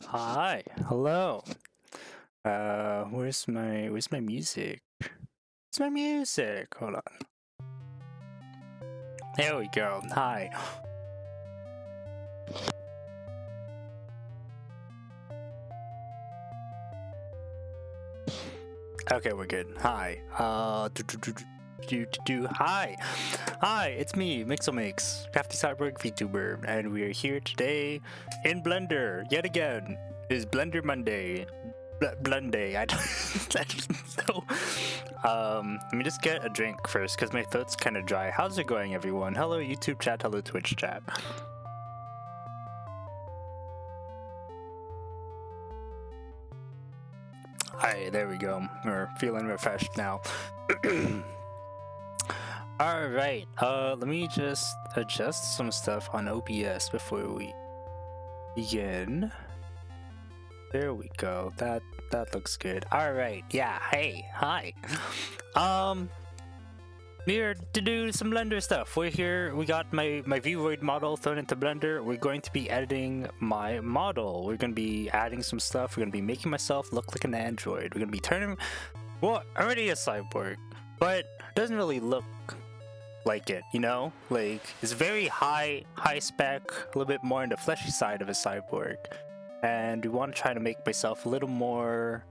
Hi, hello. Where's my music? Where's my music? Hold on. There we go. Hi. Okay, we're good. Hi. Hi. Hi, it's me, Mixelmix, Crafty Cyborg VTuber, and we are here today in Blender yet again. It's Blender Monday. Blunday. I don't know. Let me just get a drink first because my throat's kind of dry. How's it going, everyone? Hello, YouTube chat. Hello, Twitch chat. Hi, there we go. We're feeling refreshed now. Alright, let me just adjust some stuff on OBS before we begin. There we go. That looks good. Alright, yeah, hey, hi. We're to do some Blender stuff. We're here, we got my Void model thrown into Blender. We're going to be editing my model. We're going to be adding some stuff. We're going to be making myself look like an android. We're going to be turning, well, already a cyborg, but doesn't really look like it, you know? Like, it's very high spec, a little bit more on the fleshy side of a cyborg. And we want to try to make myself a little more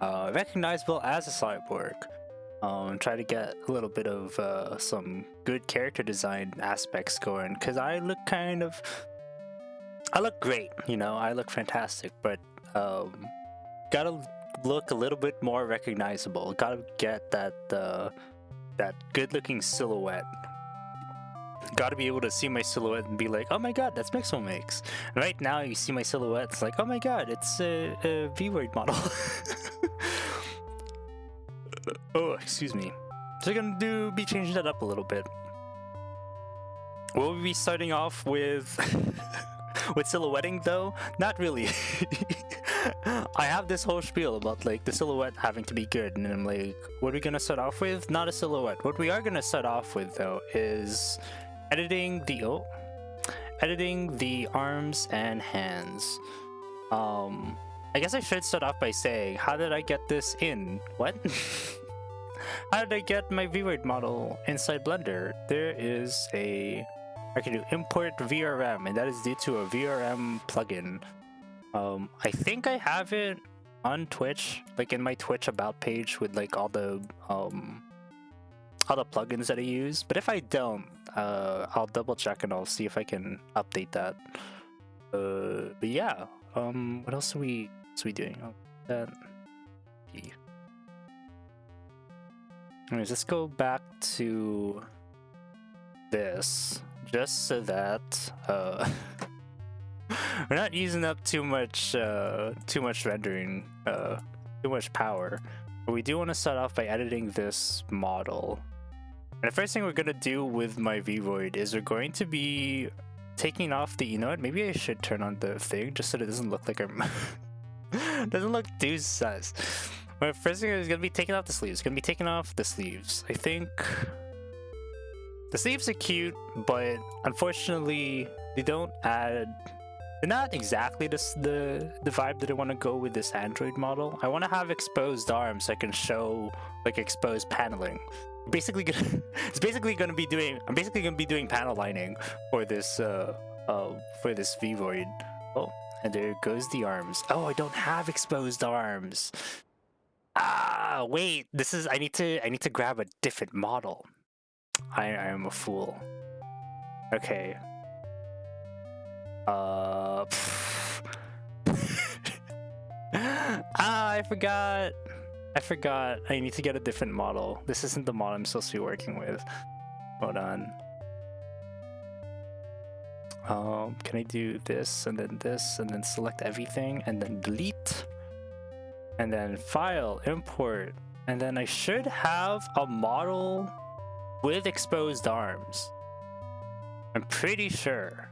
recognizable as a cyborg. Try to get a little bit of some good character design aspects going, because I look great, you know, I look fantastic, but gotta look a little bit more recognizable. Gotta get that good looking silhouette. Gotta be able to see my silhouette and be like, oh my god, that's Mixelmix. Right now you see my silhouette, it's like, oh my god, it's a V-Word model. Oh, excuse me. So we're gonna be changing that up a little bit. Will we be starting off with with silhouetting though? Not really. I have this whole spiel about like the silhouette having to be good, and I'm like, what are we gonna start off with? Not a silhouette. What we are gonna start off with though is editing the arms and hands. I guess I should start off by saying, how did I get this in? What? How did I get my VRoid model inside Blender? There is a... I can do import VRM, and that is due to a VRM plugin. I think I have it on Twitch, like in my Twitch about page with like all the plugins that I use. But if I don't, I'll double check and I'll see if I can update that. But yeah, what else are we doing? Oh, that. Anyways, let's go back to this, just so that we're not using up too much rendering, too much power. But we do want to start off by editing this model. And the first thing we're gonna do with my VRoid is we're going to be taking off the, you know what, maybe I should turn on the thing just so that it doesn't look like I'm doesn't look too sus. My first thing is gonna be taking off the sleeves. I think the sleeves are cute, but unfortunately they don't add. They're not exactly the vibe that I want to go with this Android model. I want to have exposed arms so I can show like exposed paneling. I'm basically gonna be doing panel lining for this VRoid. Oh, and there goes the arms. Oh, I don't have exposed arms. Ah, wait. I need to grab a different model. I am a fool. Okay. I forgot. I need to get a different model. This isn't the model I'm supposed to be working with. Hold on. Can I do this and then select everything and then delete? And then file, import, and then I should have a model with exposed arms. I'm pretty sure.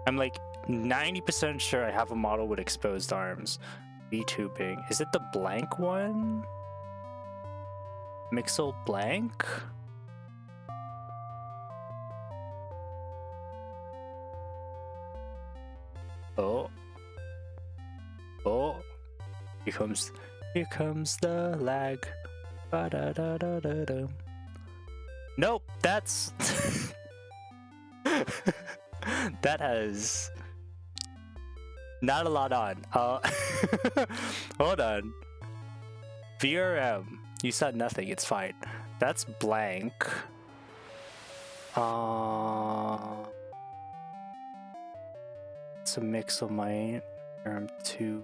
I'm like 90% sure I have a model with exposed arms. VTubing. Is it the blank one? Mixel blank? Oh. Oh, here comes the lag. Ba-da-da-da-da-da. Nope, that's that has not a lot on. Hold on. VRM, you said nothing. It's fine. That's blank. It's a mix of my VRM2.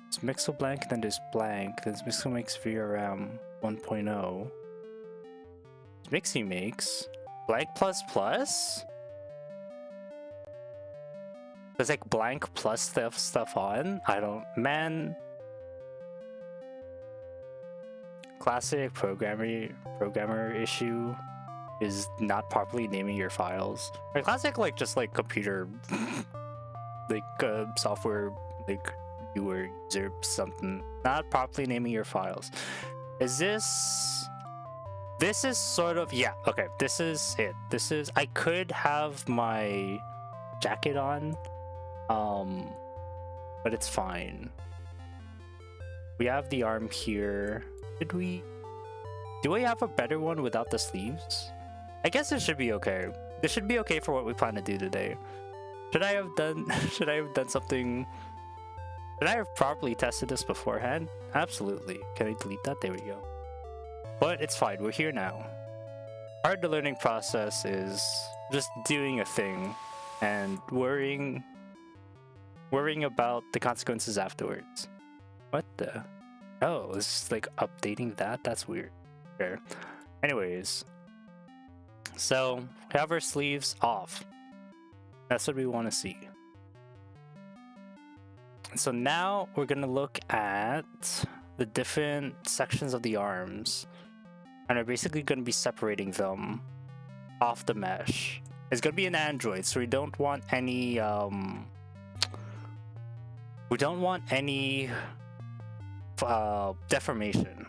It's Mixel blank, then there's blank, then Mixel makes VRM 1.0. Mixie makes blank plus plus? There's like blank plus stuff on? I don't, man. Classic programmer issue is not properly naming your files. Or classic like just like computer like software like user something, not properly naming your files. Is this is sort of, yeah, okay, this is it. I could have my jacket on, but it's fine. We have the arm here. Do I have a better one without the sleeves? I guess it should be okay. This should be okay for what we plan to do today. Should I have done something? Should I have properly tested this beforehand? Absolutely. Can I delete that? There we go. But it's fine. We're here now. Part of the learning process is just doing a thing and worrying about the consequences afterwards. What the? Oh, it's just like updating that? That's weird. Sure. Anyways. So, we have our sleeves off. That's what we want to see. So now we're going to look at the different sections of the arms. And we're basically going to be separating them off the mesh. It's going to be an Android, so we don't want any deformation.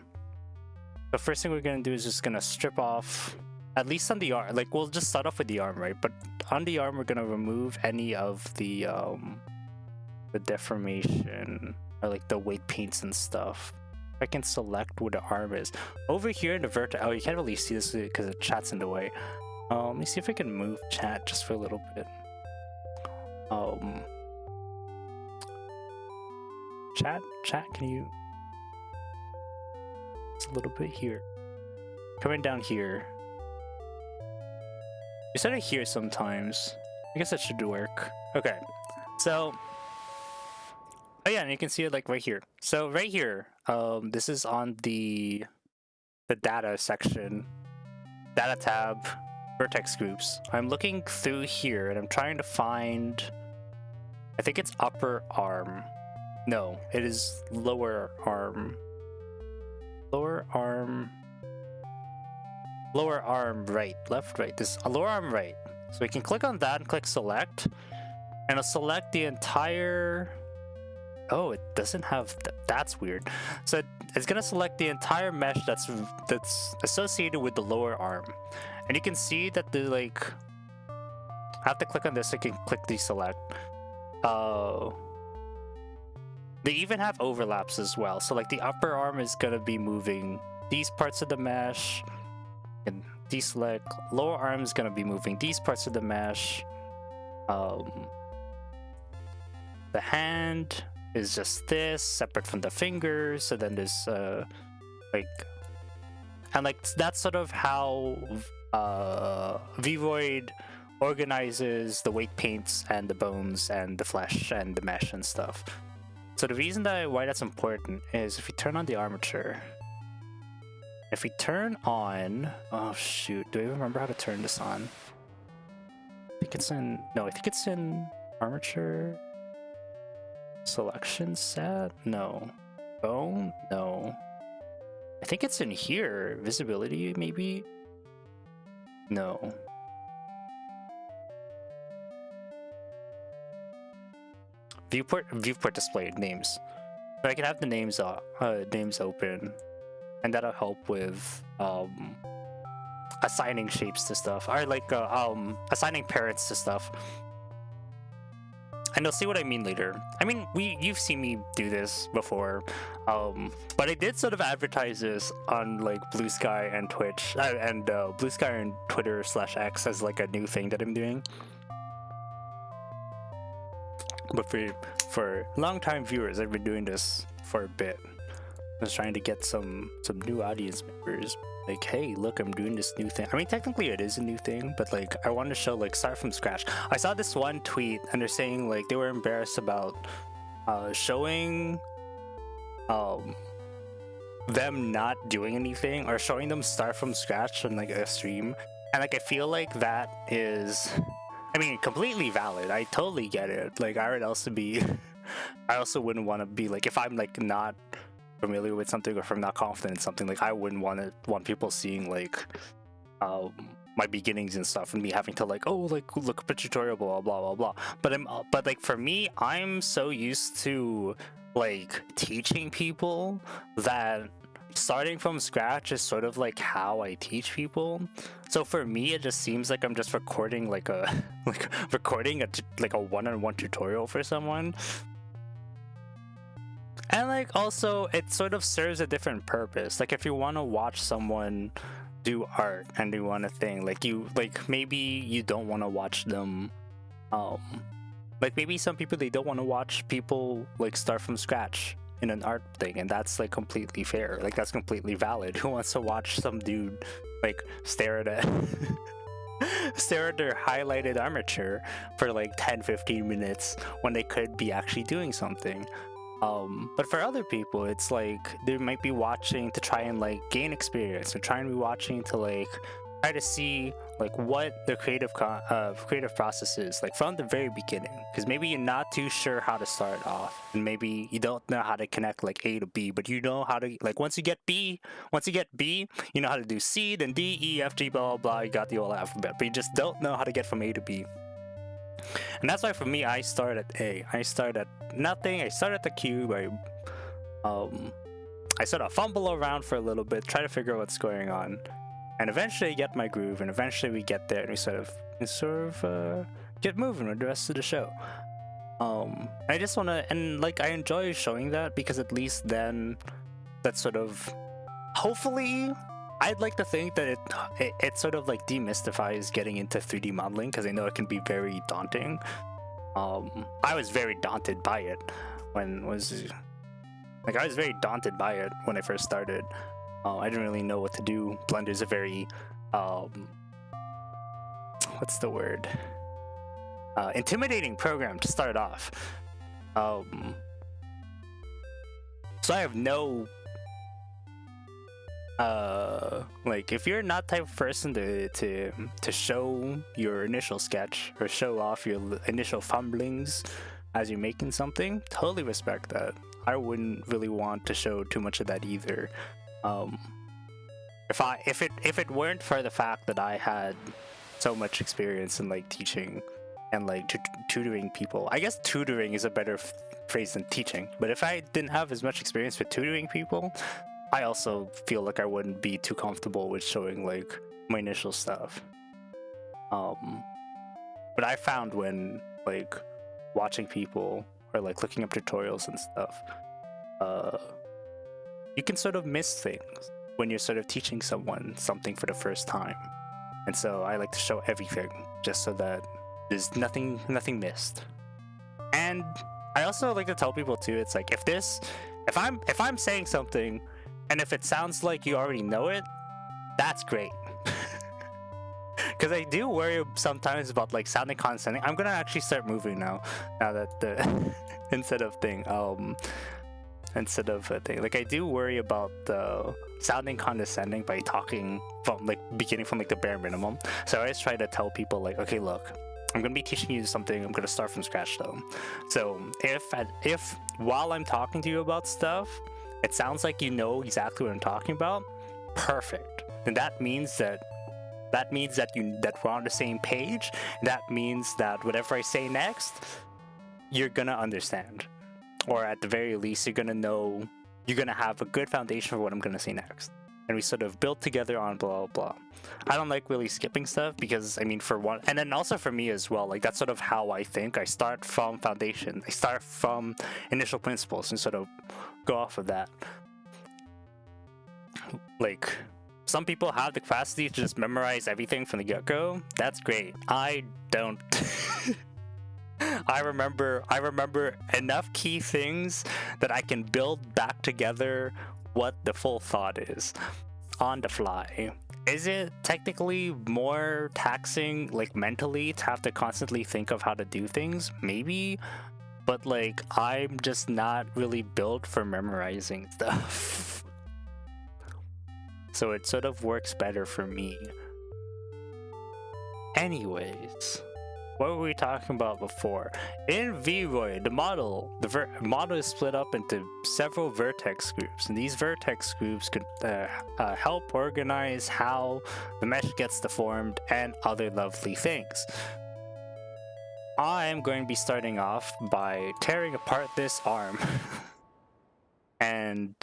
The first thing we're going to do is just going to strip off, at least on the arm. Like, we'll just start off with the arm, right? But on the arm, we're going to remove any of the deformation, or like the weight paints and stuff. I can select where the arm is. Over here in the vertex. Oh, you can't really see this because the chat's in the way. Let me see if I can move chat just for a little bit. Chat, can you? It's a little bit here. Coming down here. You said it here sometimes. I guess that should work. Okay, so. Oh yeah, and you can see it like right here. So right here, this is on the data section, data tab, vertex groups. I'm looking through here and I'm trying to find, I think it's upper arm. No, it is lower arm. Lower arm, right, left, right. This is lower arm, right. So we can click on that and click select, and it'll select the entire. Oh, it doesn't have that's weird. So it's gonna select the entire mesh that's associated with the lower arm, and you can see that the like. I have to click on this. So I can click deselect. They even have overlaps as well. So like the upper arm is gonna be moving these parts of the mesh, and deselect. Lower arm is gonna be moving these parts of the mesh. The hand is just this, separate from the fingers. So then there's like, and like that's sort of how Vroid organizes the weight paints and the bones and the flesh and the mesh and stuff. So the reason why that's important is if you turn on the armature, if we turn on, oh shoot, do I remember how to turn this on? I think it's in, no, I think it's in armature. Selection set? No. Bone? No. I think it's in here. Visibility, maybe? No. Viewport display names. So I can have the names open, and that'll help with assigning shapes to stuff, or like assigning parents to stuff. And you'll see what I mean later. I mean, you've seen me do this before, but I did sort of advertise this on like Blue Sky and Twitch, and Blue Sky and Twitter/X as like a new thing that I'm doing. But for long-time viewers, I've been doing this for a bit. I was trying to get some new audience members. Like, hey, look, I'm doing this new thing. I mean, technically it is a new thing, but like, I wanted to show like start from scratch. I saw this one tweet, and they're saying like they were embarrassed about showing them not doing anything or showing them start from scratch on like a stream. And like, I feel like that is, I mean, completely valid. I totally get it. Like, I would also be, I also wouldn't want to be like, if I'm like not familiar with something or if I'm not confident in something, like I wouldn't want people seeing like my beginnings and stuff and me having to like, oh, like look up a tutorial, blah blah blah blah. But like for me, I'm so used to like teaching people that starting from scratch is sort of like how I teach people. So for me, it just seems like I'm just recording like a a one-on-one tutorial for someone. And like also it sort of serves a different purpose. Like if you want to watch someone do art and do one thing, like maybe you don't want to watch them like maybe some people, they don't want to watch people like start from scratch in an art thing, and that's like completely fair. Like that's completely valid. Who wants to watch some dude like stare at their highlighted armature for like 10-15 minutes when they could be actually doing something? But for other people, it's like they might be watching to try and like gain experience, or try and be watching to like try to see like what the creative process is like from the very beginning, because maybe you're not too sure how to start off, and maybe you don't know how to connect like A to B, but you know how to, like once you get B, you know how to do C, then D, E, F, G, blah blah blah, you got the whole alphabet, but you just don't know how to get from A to B. And that's why for me, I start at A. I start at nothing. I start at the cube. I sort of fumble around for a little bit, try to figure out what's going on, and eventually get my groove. And eventually we get there, and we sort of get moving with the rest of the show. I just want to, and like I enjoy showing that, because at least then that sort of, hopefully, I'd like to think that it sort of like demystifies getting into 3D modeling, because I know it can be very daunting. I was very daunted by it when I was very daunted by it when I first started. I didn't really know what to do. Blender's a very what's the word? Intimidating program to start off. So I have no like, if you're not the type of person to show your initial sketch or show off your initial fumblings as you're making something, totally respect that. I wouldn't really want to show too much of that either. If it weren't for the fact that I had so much experience in like teaching and like tutoring people, I guess tutoring is a better phrase than teaching, but if I didn't have as much experience with tutoring people, I also feel like I wouldn't be too comfortable with showing like my initial stuff. But I found when like watching people or like looking up tutorials and stuff, you can sort of miss things when you're sort of teaching someone something for the first time. And so I like to show everything just so that there's nothing missed. And I also like to tell people too, it's like, if I'm saying something and if it sounds like you already know it, that's great. Because I do worry sometimes about like sounding condescending. I'm gonna actually start moving now that the instead of a thing. Like, I do worry about sounding condescending by talking from like beginning from like the bare minimum. So I always try to tell people like, okay, look, I'm gonna be teaching you something. I'm gonna start from scratch though. So if while I'm talking to you about stuff, it sounds like you know exactly what I'm talking about, perfect. Then that means that we're on the same page. That means that whatever I say next, you're gonna understand. Or at the very least, you're gonna have a good foundation for what I'm gonna say next. And we sort of build together on blah, blah, blah. I don't like really skipping stuff because, I mean, for one, and then also for me as well, like that's sort of how I think. I start from foundation. I start from initial principles and sort of go off of that. Like, some people have the capacity to just memorize everything from the get-go. That's great. I don't. I remember enough key things that I can build back together what the full thought is on the fly. Is it technically more taxing, like mentally, to have to constantly think of how to do things? Maybe, but like I'm just not really built for memorizing stuff. So it sort of works better for me. Anyways, what were we talking about before? In VRoid, the model is split up into several vertex groups, and these vertex groups could help organize how the mesh gets deformed and other lovely things. I am going to be starting off by tearing apart this arm and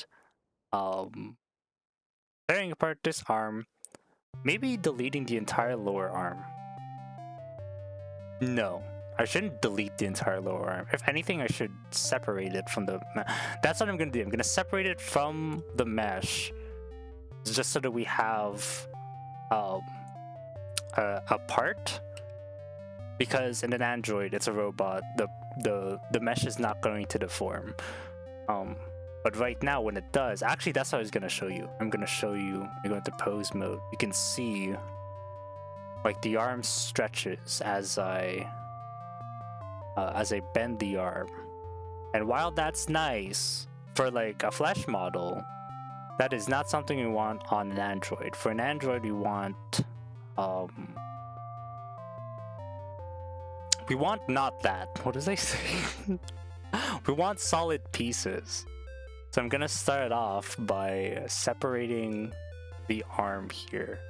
tearing apart this arm, maybe deleting the entire lower arm. No, I shouldn't delete the entire lower arm. If anything, I should separate it from the that's what I'm gonna do. I'm gonna separate it from the mesh just so that we have a part, because in an android, it's a robot, the mesh is not going to deform. But right now when it does, actually that's what I was gonna show you. I'm gonna show you, I go into pose mode. You can see like the arm stretches as I bend the arm. And while that's nice for like a flesh model, that is not something we want on an android. For an android, we want not that. What does I say? We want solid pieces. So I'm gonna start off by separating the arm here.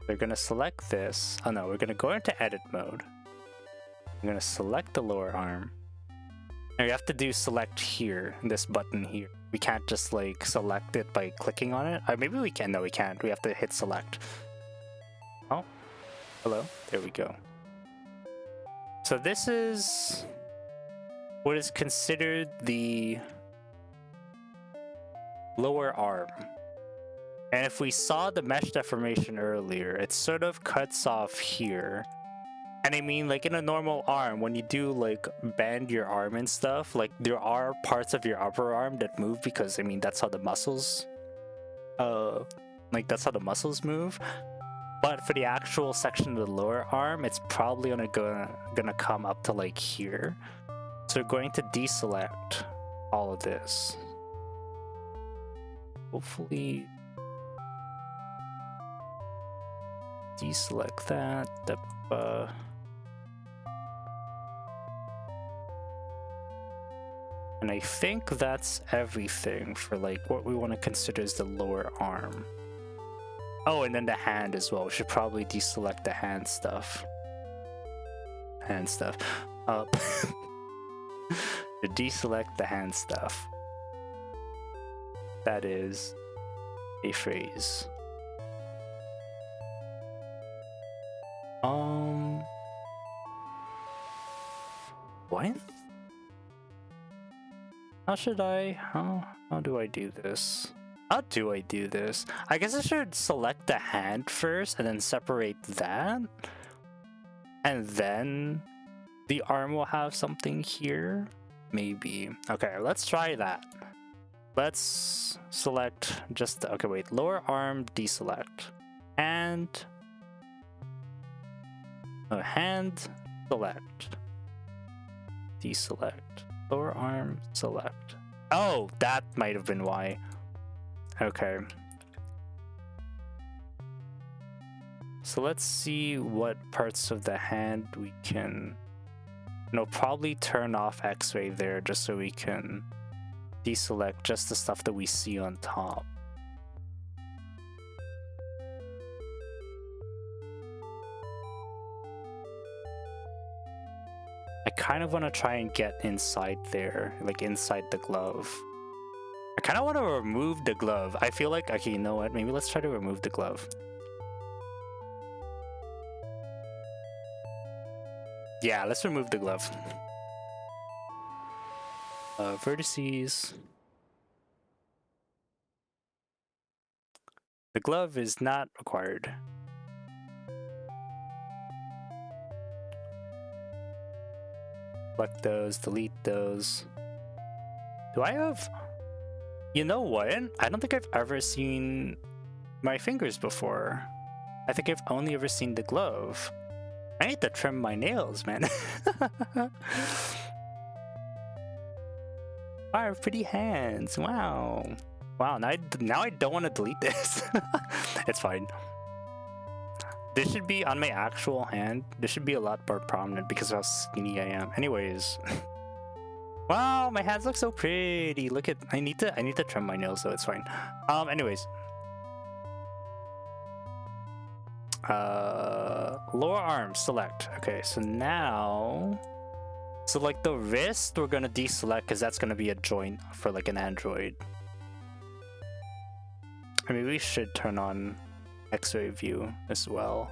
We're gonna select this. Oh no, we're gonna go into edit mode. I'm gonna select the lower arm. And we have to do select here, this button here. We can't just like select it by clicking on it. Or maybe we can. No, we can't. We have to hit select. Oh, hello. There we go. So this is what is considered the lower arm. And if we saw the mesh deformation earlier, it sort of cuts off here. And I mean, like in a normal arm, when you do like bend your arm and stuff, like there are parts of your upper arm that move because I mean that's how the muscles that's how the muscles move. But for the actual section of the lower arm, it's probably gonna come up to like here. So we're going to deselect all of this. Hopefully deselect that. And I think that's everything for like what we want to consider as the lower arm. Oh, and then the hand as well. We should probably deselect the hand stuff. To deselect the hand stuff. That is a phrase. What? How do I do this? How do I do this? I guess I should select the hand first and then separate that. And then the arm will have something here. Maybe. Okay, let's try that. Let's select just the, okay, wait, lower arm, deselect. And hand, select. Deselect. Lower arm, select. Oh, that might have been why. Okay. So let's see what parts of the hand we can, probably turn off X-ray there just so we can deselect just the stuff that we see on top. I kind of want to try and get inside there, like inside the glove. I kind of want to remove the glove. I feel like, okay, you know what? Maybe let's try to remove the glove. Yeah, let's remove the glove. Vertices. The glove is not required. Select those, delete those. Do I have... You know what? I don't think I've ever seen my fingers before. I think I've only ever seen the glove. I need to trim my nails, man. Wow, pretty hands. Wow. Wow, now I don't want to delete this. It's fine. This should be on my actual hand. This should be a lot more prominent because of how skinny I am. Anyways. Wow, my hands look so pretty. Look at, I need to trim my nails, so it's fine. Anyways. Lower arm, select. Okay, so now, so like the wrist, we're gonna deselect because that's gonna be a joint for like an Android. I mean, we should turn on X-ray view as well.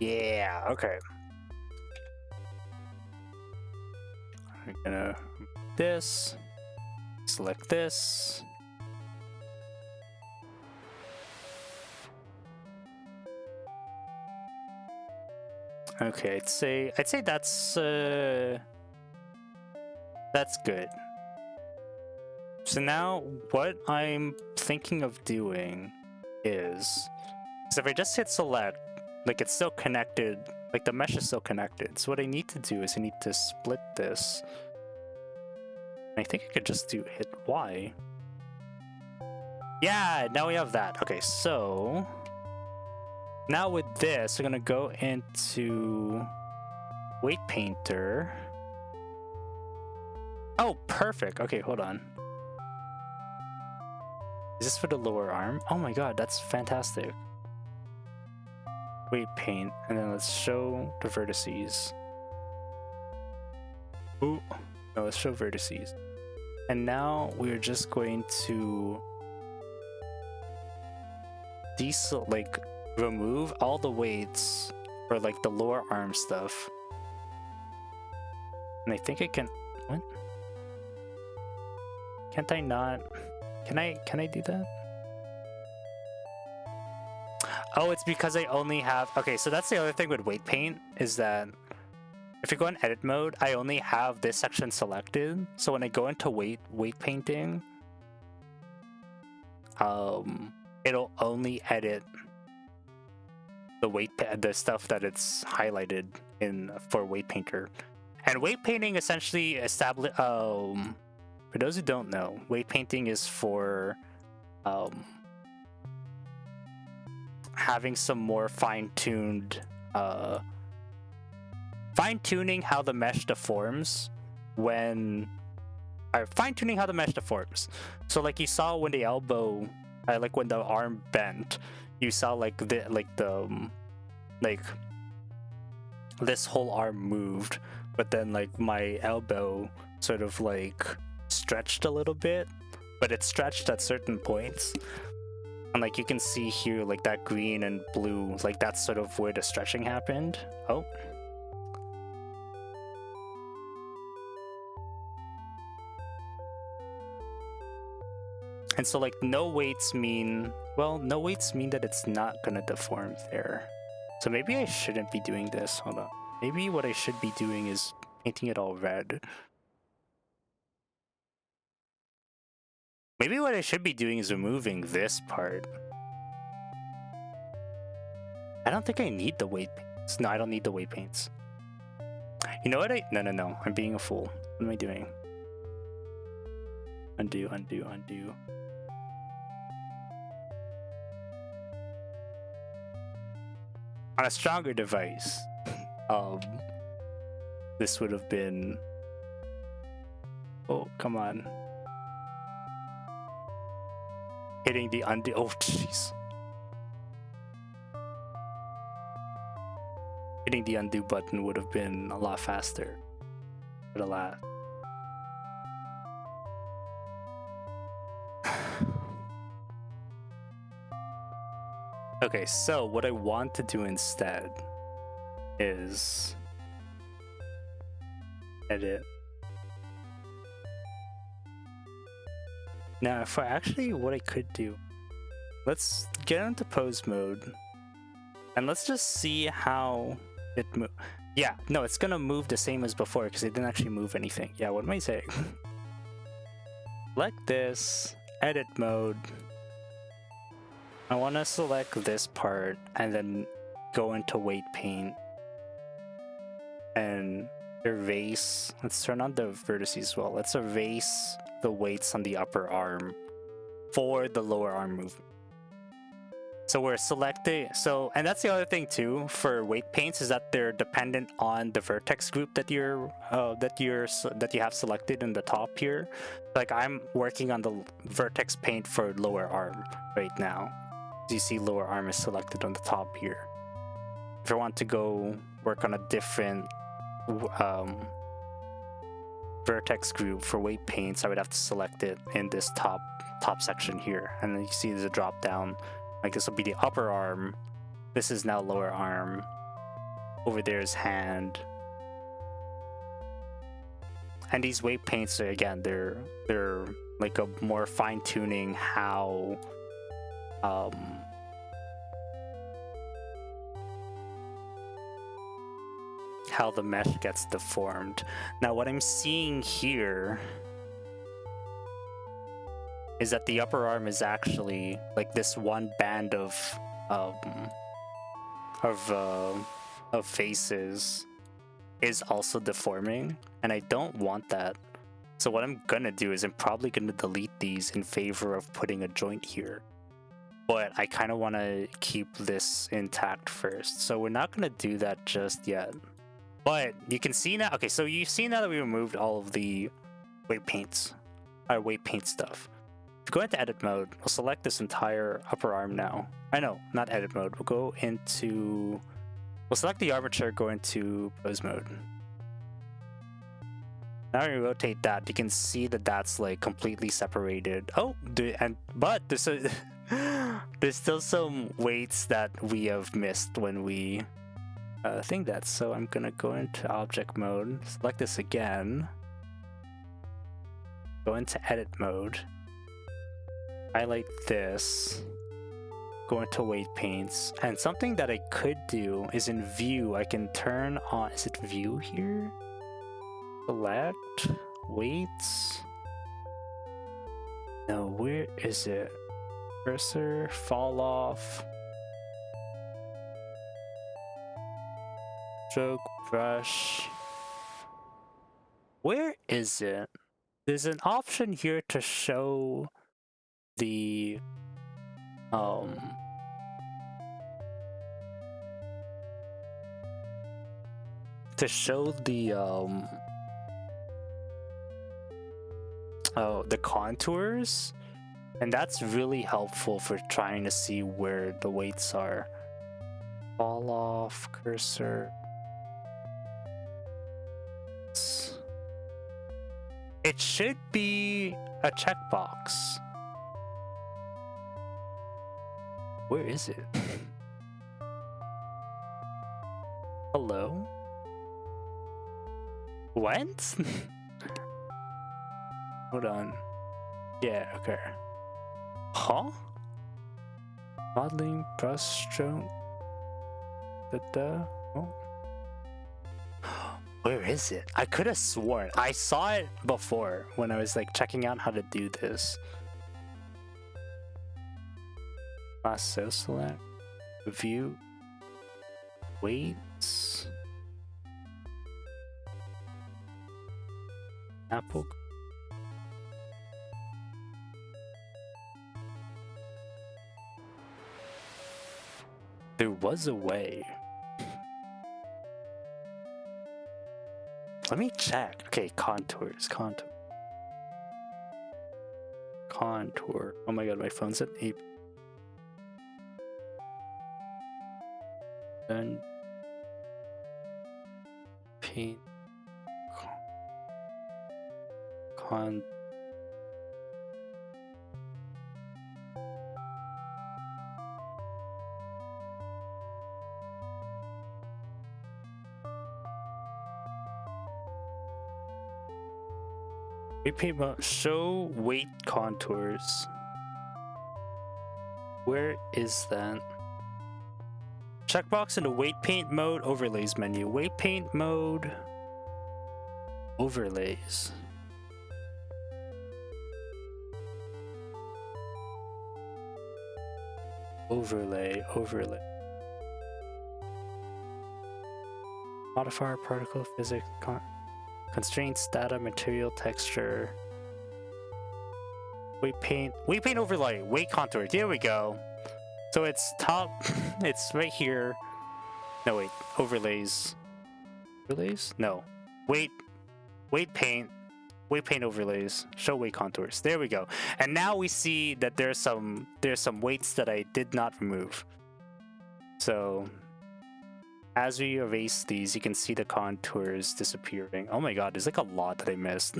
Yeah, okay. We're gonna this, select this. Okay, I'd say that's good. So now what I'm thinking of doing is, so if I just hit select, like it's still connected, like the mesh is still connected. So what I need to do is I need to split this. I think I could just hit Y. Yeah, now we have that. Okay, so now with this, we're gonna go into weight painter. Oh, perfect. Okay, hold on. Is this for the lower arm? Oh my god, that's fantastic. Weight paint, and then let's show the vertices. Ooh, no, let's show vertices. And now we're just going to remove all the weights for like the lower arm stuff. And I think I can, what? Can't I not? Can I do that? Oh, it's because I only have... Okay, so that's the other thing with weight paint, is that if you go in edit mode, I only have this section selected. So when I go into weight painting, it'll only edit the stuff that it's highlighted in for weight painter. And weight painting essentially for those who don't know, weight painting is for having some more fine-tuning how the mesh deforms when fine-tuning how the mesh deforms. So like you saw when the elbow, like when the arm bent, you saw like this whole arm moved, but then like my elbow sort of like stretched a little bit, but it stretched at certain points. And like you can see here, like that green and blue, like that's sort of where the stretching happened. Oh. And so like no weights mean that it's not gonna deform there. So maybe I shouldn't be doing this. Hold on. Maybe what I should be doing is painting it all red. Maybe what I should be doing is removing this part. I don't think I need the weight paints. No, I don't need the weight paints. You know what No. I'm being a fool. What am I doing? Undo. On a stronger device, this would have been... Oh, come on. Hitting the undo... Oh, jeez. Hitting the undo button would have been a lot faster. But alas. Okay, so what I want to do instead is edit. Now, if I actually, what I could do, let's get into pose mode and let's just see how it moves. Yeah, no, it's gonna move the same as before because it didn't actually move anything. Yeah, what am I saying? Select this, edit mode. I want to select this part and then go into weight paint and erase. Let's turn on the vertices as well. Let's erase the weights on the upper arm for the lower arm movement. So we're selecting, and that's the other thing too for weight paints, is that they're dependent on the vertex group that you have selected in the top here. Like I'm working on the vertex paint for lower arm right now. As you see, lower arm is selected on the top here. If I want to go work on a different vertex group for weight paints, I would have to select it in this top section here, and then you see there's a drop down. Like this will be the upper arm. This is now lower arm. Over there is hand. And these weight paints, again, they're like a more fine-tuning how the mesh gets deformed. Now what I'm seeing here is that the upper arm is actually like this one band of faces is also deforming, and I don't want that. So what I'm gonna do is I'm probably gonna delete these in favor of putting a joint here. But I kind of want to keep this intact first, so we're not gonna do that just yet. But you can see now, okay, so you see now that we removed all of the weight paint stuff. If you go into edit mode, we'll select this entire upper arm now. I know, not edit mode. We'll select the armature, go into pose mode. Now when you rotate that, you can see that that's like completely separated. Oh, but there's still some weights that we have missed when we think that. So I'm gonna go into object mode, select this again. go into edit mode, highlight this, go into weight paints, and something that I could do is in view, I can turn on, is it view here? Select, weights. No, where is it? Cursor, fall off. Stroke, brush. Where is it? There's an option here to show the the contours, and that's really helpful for trying to see where the weights are. Fall off, cursor. It should be a checkbox. Where is it? Hello? What? Hold on. Yeah, okay. Huh? Modeling, brush stroke. Oh. Where is it? I could have sworn I saw it before when I was like checking out how to do this. Lasso select, view, weights, apple. There was a way. Let me check. Okay, contours, contour. Contour. Oh my god, my phone's at 8. Then paint con repaint mode, show weight contours. Where is that? Checkbox in the weight paint mode overlays menu. Weight paint mode overlays. Overlay. Modifier, particle, physics, constraints, data, material, texture. Weight paint overlay, weight contour. There we go. So it's top, it's right here. No, wait, overlays. Overlays? No. Weight paint overlays. Show weight contours. There we go. And now we see that there's some weights that I did not remove. So as we erase these, you can see the contours disappearing. Oh my god, there's like a lot that I missed.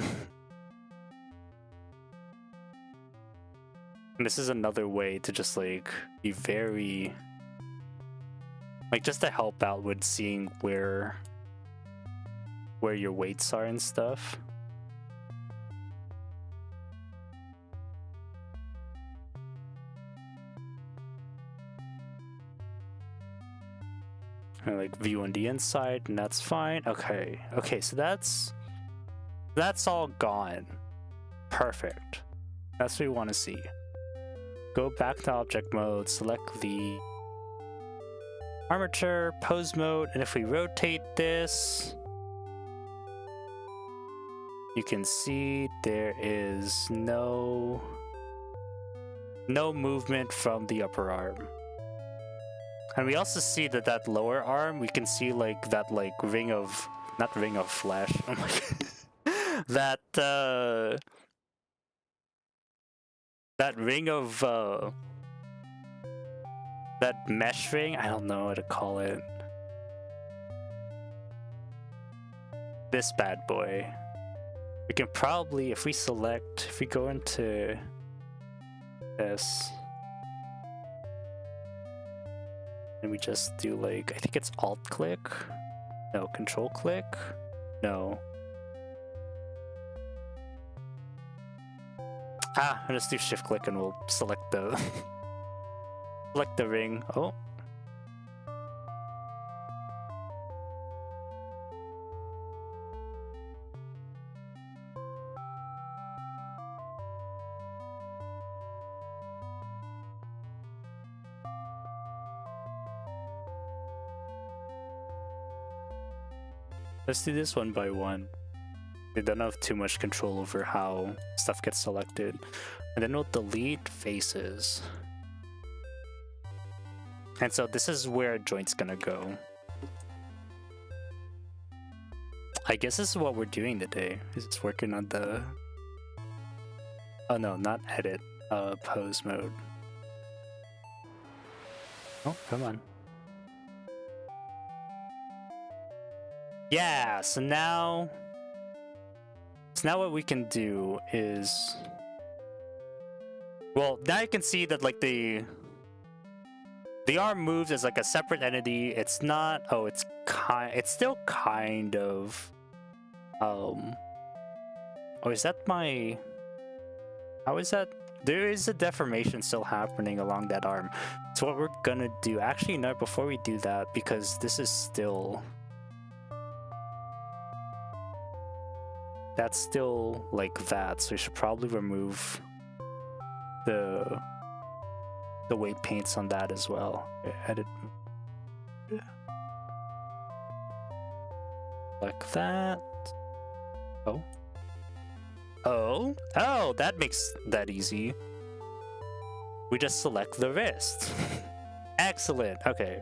And this is another way to just like be very, like, just to help out with seeing where your weights are and stuff. And like view on the inside, and that's fine. Okay, so that's all gone. Perfect. That's what we want to see. Go back to object mode, select the armature, pose mode, and if we rotate this, you can see there is no movement from the upper arm. And we also see that lower arm, we can see like that like ring of, not ring of flesh, oh my god. That ring of, that mesh ring, I don't know what to call it. This bad boy. We can probably, if we go into this, and we just do like, I think it's alt click? No, control click? No. Ah, I'll just do shift click and we'll select the select the ring. Oh. Let's do this one by one. We don't have too much control over how stuff gets selected. And then we'll delete faces. And so this is where a joint's gonna go. I guess this is what we're doing today. Is it's working on the... Oh no, not edit. Pose mode. Oh, come on. Yeah, so now what we can do is, well, now you can see that like the arm moves as like a separate entity. It's not, oh, it's still kind of, oh, is that my, how is that? There is a deformation still happening along that arm. So what we're gonna do, actually no, before we do that, because this is still, that's still like that, so we should probably remove the weight paints on that as well. Edit like that. Oh, that makes that easy. We just select the wrist. Excellent. Okay,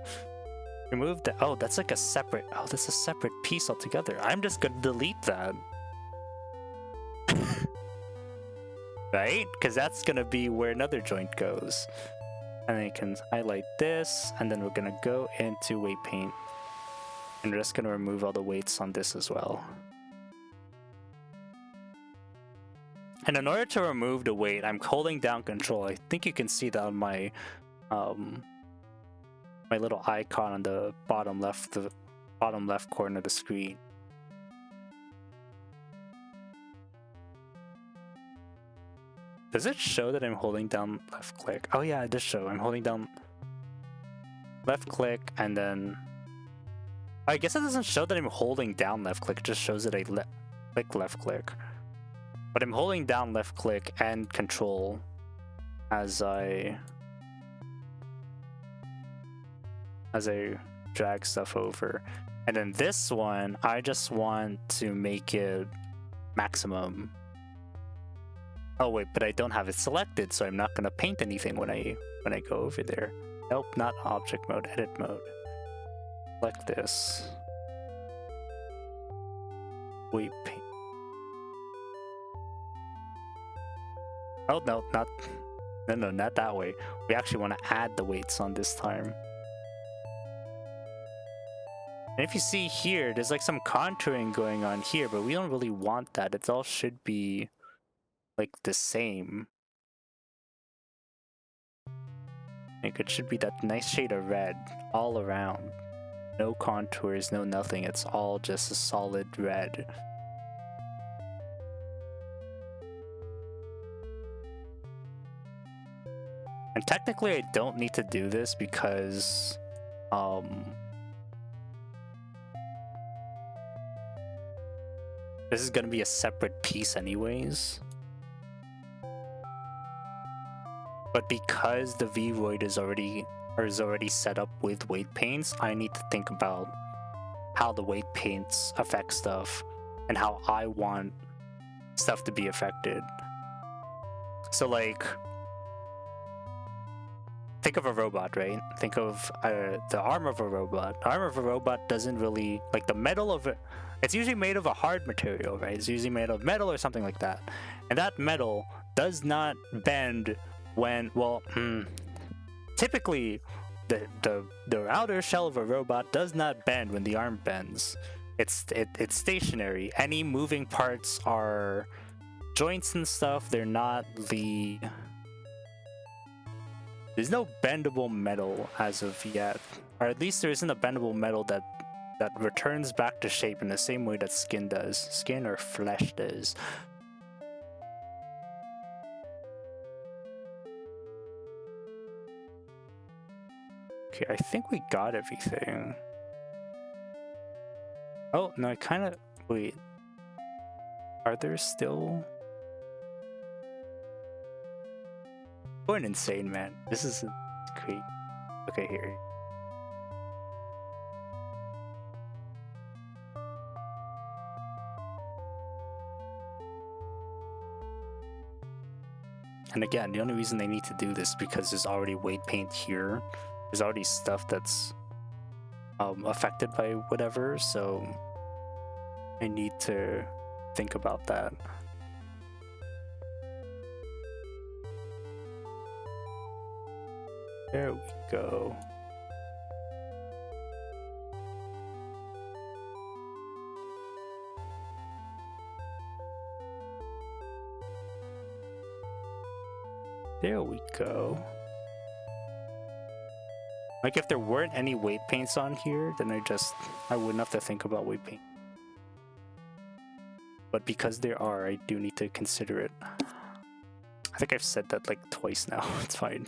remove that. Oh, that's like a separate, oh, that's a separate piece altogether. I'm just gonna delete that. Right? Because that's gonna be where another joint goes. And then you can highlight this, and then we're gonna go into weight paint. And we're just gonna remove all the weights on this as well. And in order to remove the weight, I'm holding down control. I think you can see that on my my little icon on the bottom left corner of the screen. Does it show that I'm holding down left click? Oh yeah, it does show. I'm holding down left click and then... I guess it doesn't show that I'm holding down left click. It just shows that I click left click. But I'm holding down left click and control as I drag stuff over. And then this one, I just want to make it maximum. Oh wait, but I don't have it selected, so I'm not gonna paint anything when I go over there. Nope, not object mode, edit mode. Select this. Weight paint. Oh no, not that way. We actually want to add the weights on this time. And if you see here, there's like some contouring going on here, but we don't really want that. It all should be like the same. Like it should be that nice shade of red all around. No contours, no nothing. It's all just a solid red. And technically I don't need to do this because this is gonna be a separate piece anyways. But because the VTuber is already set up with weight paints, I need to think about how the weight paints affect stuff and how I want stuff to be affected. So like, think of a robot, right? Think of the arm of a robot. The arm of a robot doesn't really, like the metal of it, it's usually made of a hard material, right? It's usually made of metal or something like that. And that metal does not bend when, well, typically the outer shell of a robot does not bend when the arm bends. It's stationary. Any moving parts are joints and stuff. They're not the... There's no bendable metal as of yet. Or at least there isn't a bendable metal that returns back to shape in the same way that skin does. Skin or flesh does. Okay, I think we got everything. Oh, no, I kind of... Wait. Are there still... Going insane, man. This is crazy. Okay, here. And again, the only reason they need to do this is because there's already weight paint here. There's already stuff that's affected by whatever, so I need to think about that. There we go. There we go. Like if there weren't any weight paints on here, then I wouldn't have to think about weight paint. But because there are, I do need to consider it. I think I've said that like twice now. It's fine.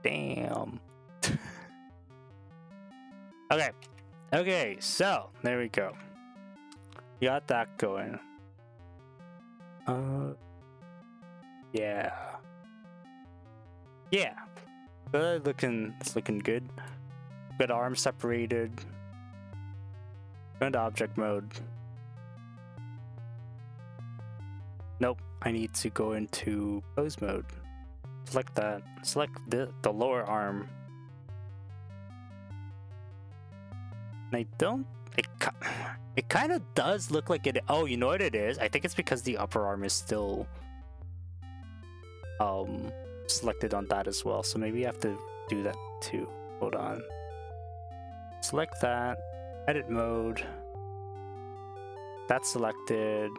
Damn. Okay. Okay, so there we go. Got that going. Yeah. Yeah. It's looking good. Got arms separated. Go into object mode. Nope. I need to go into pose mode. Select that. Select the lower arm. And I don't... It kind of does look like it... Oh, you know what it is? I think it's because the upper arm is still... selected on that as well, so maybe you have to do that too. Hold on. Select that. Edit mode. That's selected.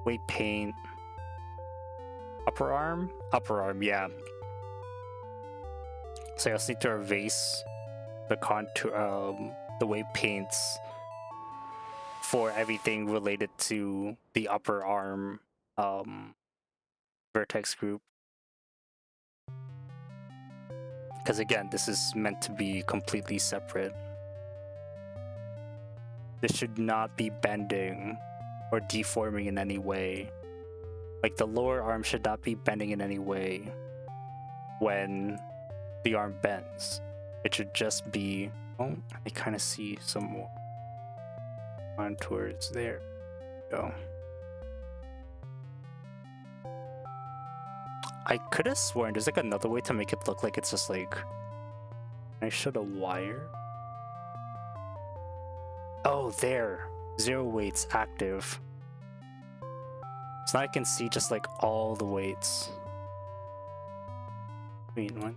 Weight paint. Upper arm? Upper arm, yeah. So I also need to erase the contour, the weight paints for everything related to the upper arm vertex group. Because again, this is meant to be completely separate. This should not be bending or deforming in any way. Like the lower arm should not be bending in any way when the arm bends. It should just be... Oh, I kind of see some more contours there. Go. I could have sworn there's like another way to make it look like it's just like... I showed a wire. Oh, there. 0 weights active. So now I can see just like all the weights. Wait, what?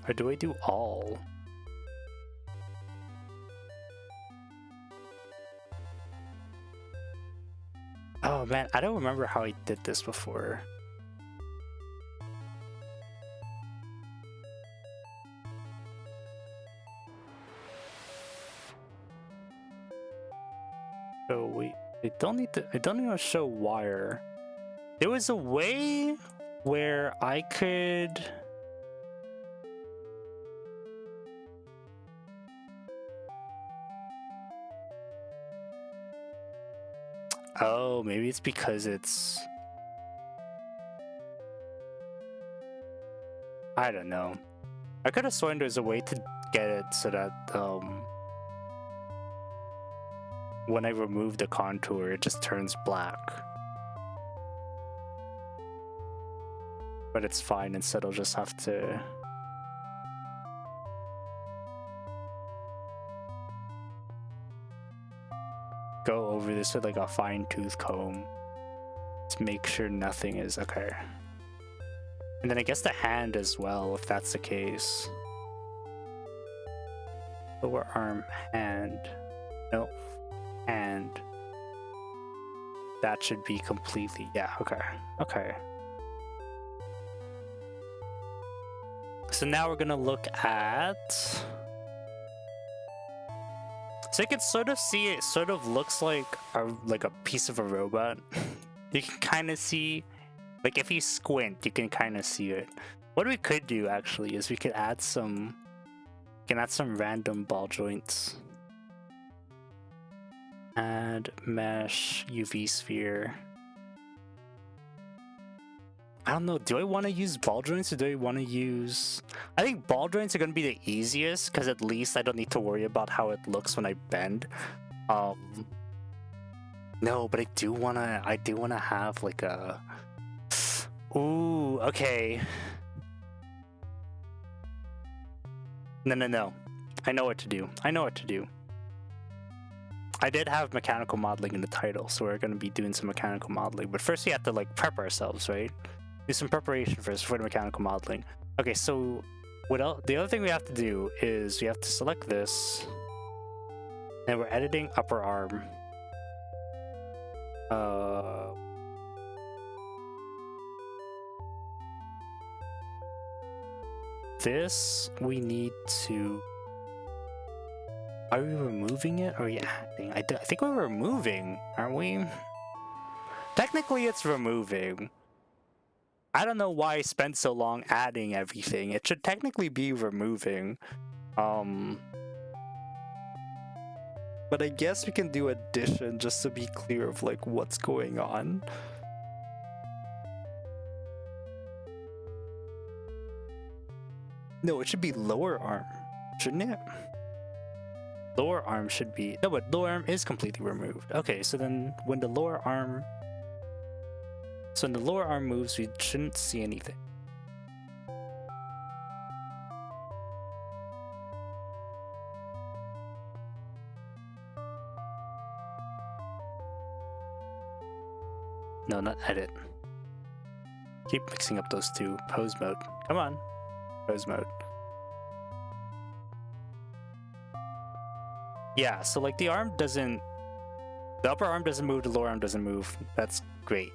Or do I do all? Oh man, I don't remember how I did this before. Oh wait, I don't need to show wire. There was a way where I could... Oh, maybe it's because it's... I don't know. I could have sworn there's a way to get it so that when I remove the contour, it just turns black. But it's fine, instead I'll just have to... go over this with like a fine-tooth comb to make sure nothing is okay. And then I guess the hand as well, if that's the case. Lower arm, hand. No, hand. That should be completely, yeah, okay. Okay. So now we're gonna look at So you can sort of see it sort of looks like a piece of a robot. You can kind of see, like if you squint, you can kind of see it. What we could do actually is we could add some random ball joints. Add mesh UV sphere. I don't know, do I want to use ball joints or do I want to use... I think ball joints are going to be the easiest because at least I don't need to worry about how it looks when I bend. No, but I do want to have like a... Ooh, okay. No. I know what to do. I did have mechanical modeling in the title, so we're going to be doing some mechanical modeling. But first we have to like prep ourselves, right? Do some preparation first for the mechanical modeling. Okay, so what else? The other thing we have to do is we have to select this, and we're editing upper arm. This we need to. Are we removing it or are we adding? I think we're removing, aren't we? Technically, it's removing. I don't know why I spent so long adding everything. It should technically be removing. But I guess we can do addition just to be clear of like what's going on. No, it should be lower arm, shouldn't it? Lower arm should be... No, but lower arm is completely removed. Okay, so then when the lower arm... So when the lower arm moves, we shouldn't see anything. No, not edit. Keep mixing up those two. Pose mode. Come on. Pose mode. Yeah, so like the arm doesn't... The upper arm doesn't move, the lower arm doesn't move. That's great.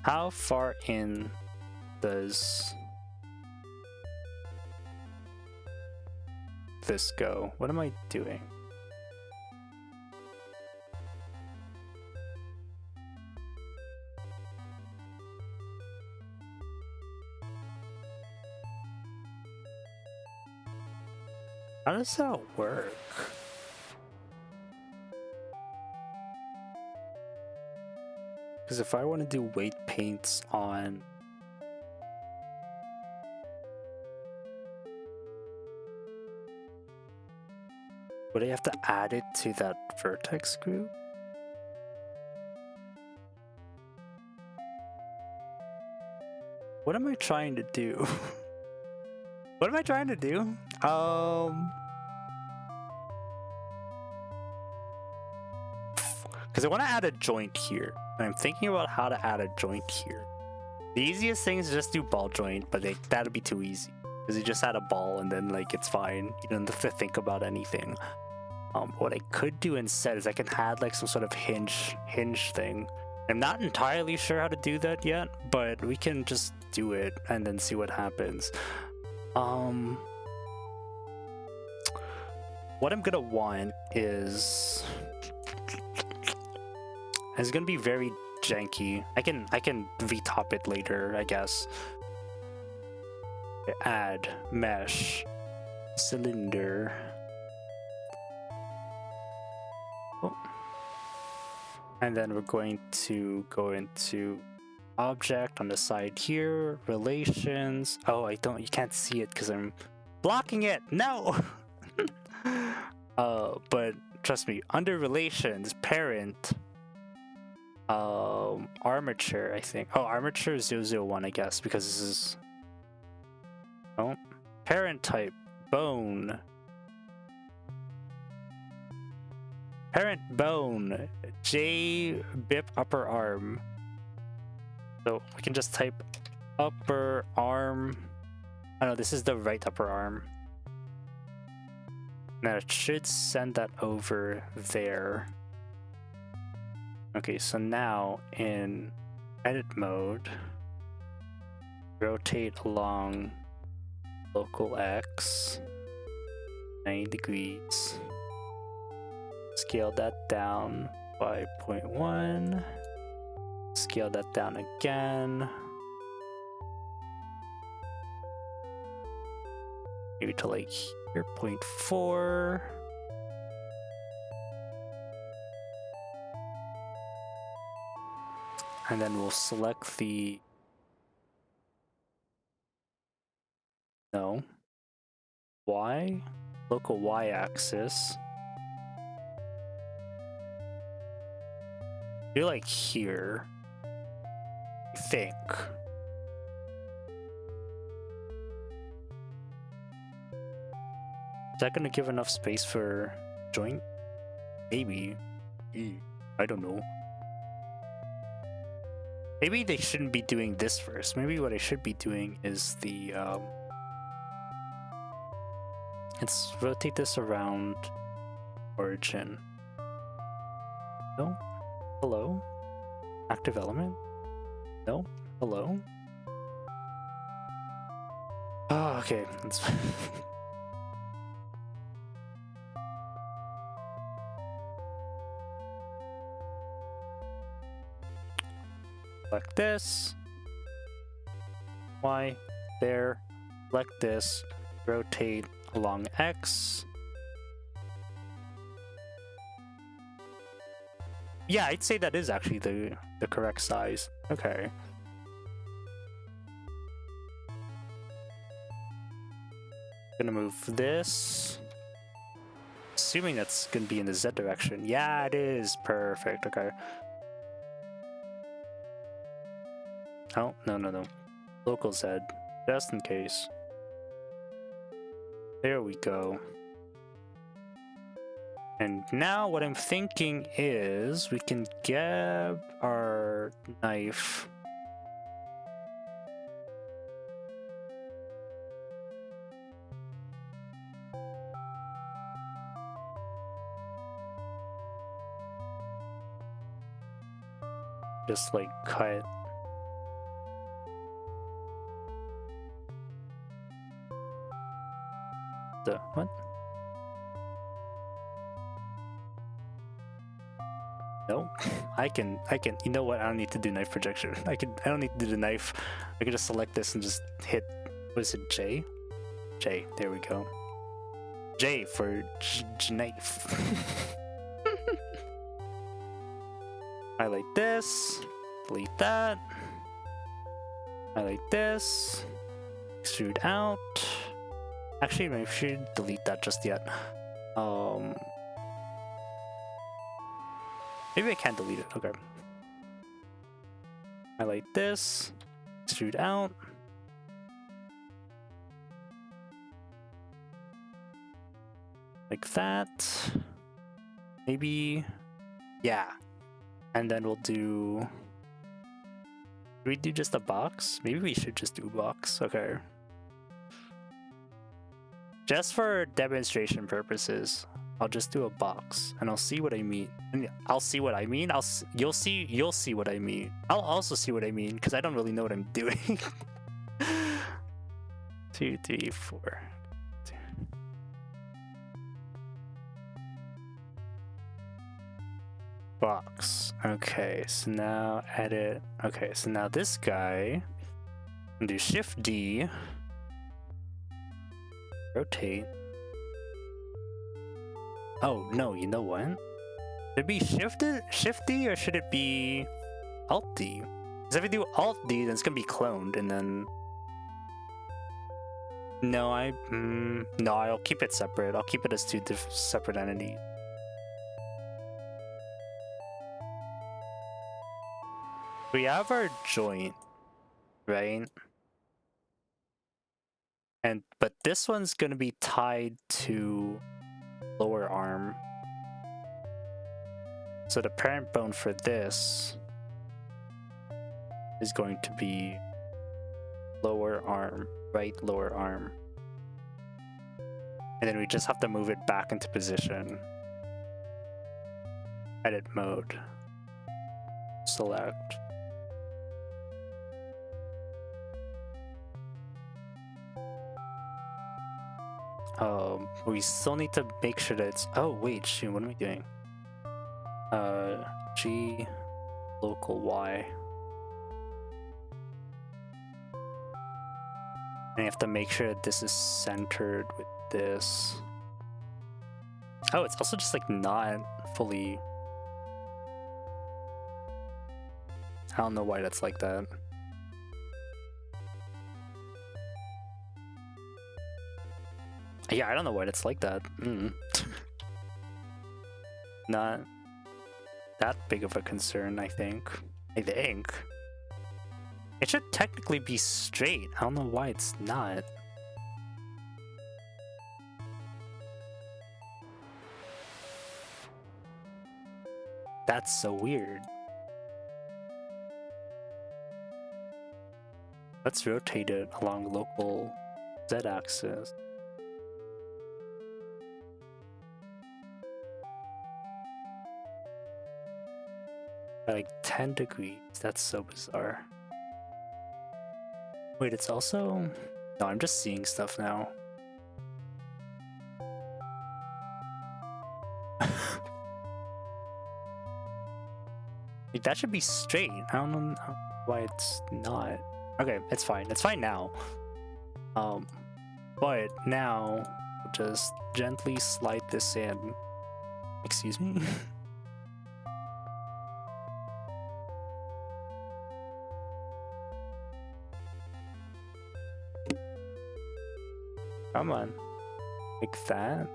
How far in does this go? What am I doing? How does that work? Because if I want to do weight paints on... Would I have to add it to that vertex group? What am I trying to do? What am I trying to do? Because I want to add a joint here. And I'm thinking about how to add a joint here. The easiest thing is just do ball joint, but like, that'd be too easy. Because you just add a ball and then like it's fine. You don't have to think about anything. What I could do instead is I can add like some sort of hinge thing. I'm not entirely sure how to do that yet, but we can just do it and then see what happens. What I'm gonna want is... It's gonna be very janky. I can VTop it later, I guess. Add mesh cylinder. Oh. And then we're going to go into object on the side here, relations. Oh, you can't see it because I'm blocking it. No. But trust me, under relations, parent. Armature, I think. Oh, armature 001, I guess, because this is... Oh. Parent type, bone. Parent bone, J BIP upper arm. So we can just type upper arm. Oh no, this is the right upper arm. Now it should send that over there. Okay, so now in edit mode, rotate along local X 90 degrees. Scale that down by 0.1. Scale that down again. Maybe to like here, 0.4. And then we'll select the Y, local Y axis. Do like here, I think. Is that gonna give enough space for joint? Maybe. I don't know. Maybe they shouldn't be doing this first. Maybe what I should be doing is the let's rotate this around origin. No? Hello? Active element? No? Hello? Oh, okay. Let's select this. Y, there. Select this. Rotate along X. Yeah, I'd say that is actually the correct size. Okay. Gonna move this. Assuming that's gonna be in the Z direction. Yeah, it is. Perfect. Okay. Oh, no. Local Z. Just in case. There we go. And now what I'm thinking is we can grab our knife. Just like cut. What? No, I can, you know what? I don't need to do knife projection. I don't need to do the knife. I can just select this and just hit, what is it, J? J, there we go. J for knife. Highlight this, delete that. Highlight this, extrude out. Actually, maybe I should delete that just yet. Maybe I can't delete it. Okay. Highlight this, extrude out. Like that. Maybe, yeah. And then we'll do. Do we do just a box? Maybe we should just do a box. Okay. Just for demonstration purposes, I'll just do a box, and I'll see what I mean. I'll see what I mean. You'll see what I mean. I'll also see what I mean because I don't really know what I'm doing. 2, 3, 4. Box. Okay, so now edit. Okay, so now this guy. Do Shift D. Rotate. Oh no, you know what? Should it be Shift D or should it be Alt D? Because if I do Alt D, then it's gonna be cloned, and then no, I'll keep it separate. I'll keep it as two separate entities. We have our joint, right? But this one's gonna be tied to lower arm. So the parent bone for this is going to be lower arm, right lower arm. And then we just have to move it back into position. Edit mode. Select. We still need to make sure that it's... Oh, wait, shoot, what am I doing? G local Y. And you have to make sure that this is centered with this. Oh, it's also just like not fully. I don't know why that's like that. Yeah, I don't know why that's like that. Not that big of a concern, I think. It should technically be straight. I don't know why it's not. That's so weird. Let's rotate it along the local Z-axis. By like 10 degrees. That's so bizarre. Wait, it's also... No, I'm just seeing stuff now. Like, that should be straight. I don't know why it's not. Okay, it's fine. It's fine now. But now, we'll just gently slide this in. Excuse me? Come on. Like that.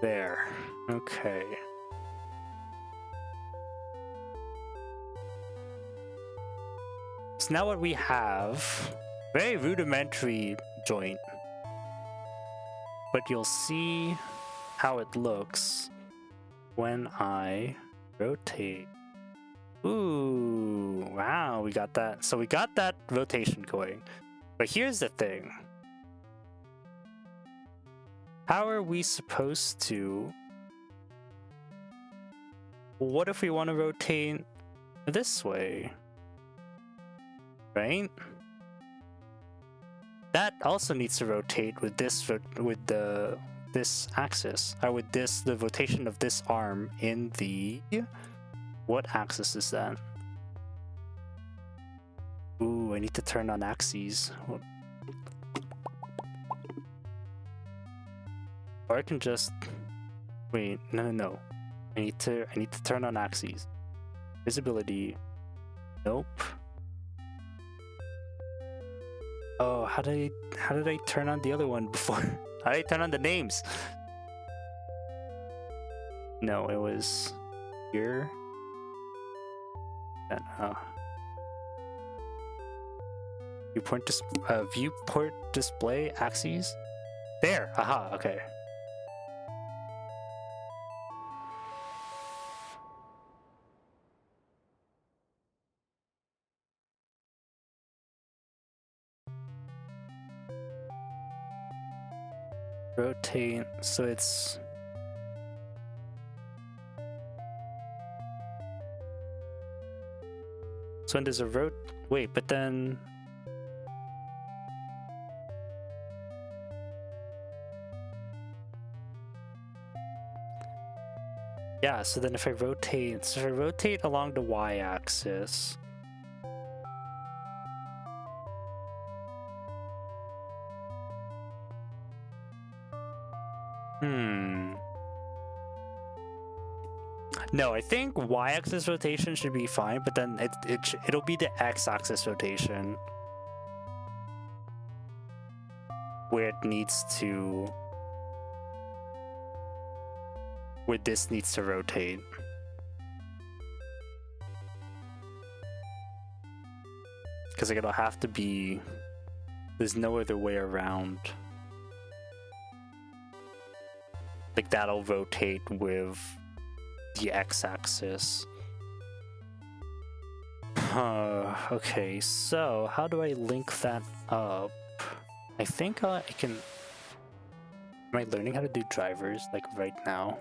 There. Okay. So now what we have, very rudimentary joint, but you'll see how it looks when I rotate. Ooh, wow, we got that. So we got that rotation going. But here's the thing. How are we supposed to... What if we want to rotate this way? Right? That also needs to rotate with this this axis, or with the rotation of this arm in the... What axis is that? Ooh, I need to turn on axes. Or I can just... Wait, no. I need to turn on axes. Visibility. Nope. Oh, how did I turn on the other one before? How did I turn on the names? No, it was here. And viewport display axes. There. Aha. Okay. Rotate, so it's... So when there's a wait, but then... Yeah, so then if I rotate along the y-axis... No, I think y-axis rotation should be fine, but then it'll be the x-axis rotation where this needs to rotate. Because like, it'll have to be... There's no other way around. Like, that'll rotate with the x-axis. Okay, so how do I link that up? I think I can... Am I learning how to do drivers, like, right now?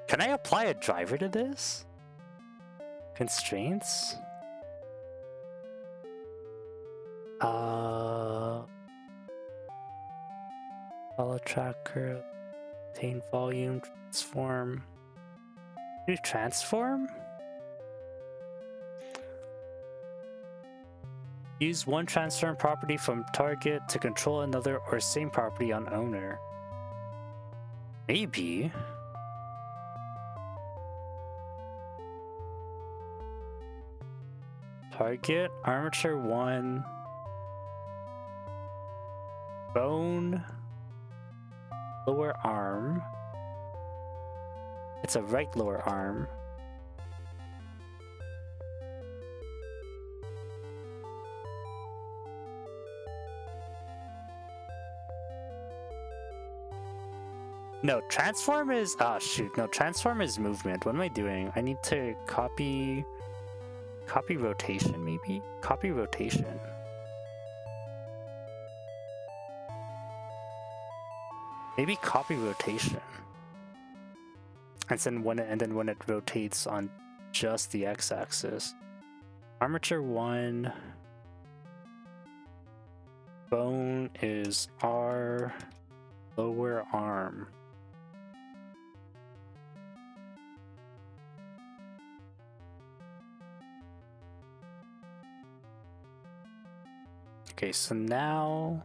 Can I apply a driver to this? Constraints? Follow tracker, obtain volume, transform. Do transform? Use one transform property from target to control another or same property on owner. Maybe. Target, armature 1, bone, lower arm. It's a right lower arm. No, transform is... Ah, shoot. No, transform is movement. What am I doing? I need to copy... Copy rotation, maybe? Copy rotation. Maybe copy rotation. And then when it rotates on just the x-axis. Armature 1. Bone is R. Lower arm. Okay, so now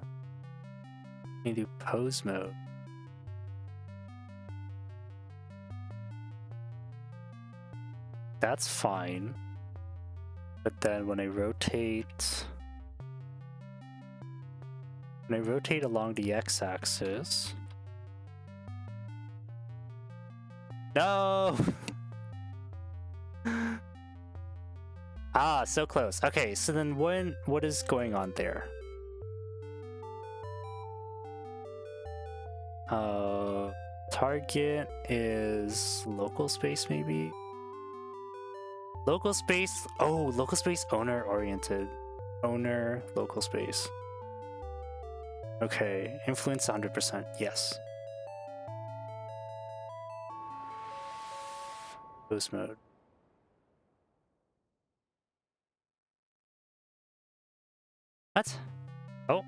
we do pose mode. That's fine. But then when I rotate along the x-axis. No! Ah, so close. Okay, so then what is going on there? Target is local space, maybe? Local space. Oh, local space owner oriented. Owner, local space. Okay, influence 100%. Yes. Pose mode. What? Oh.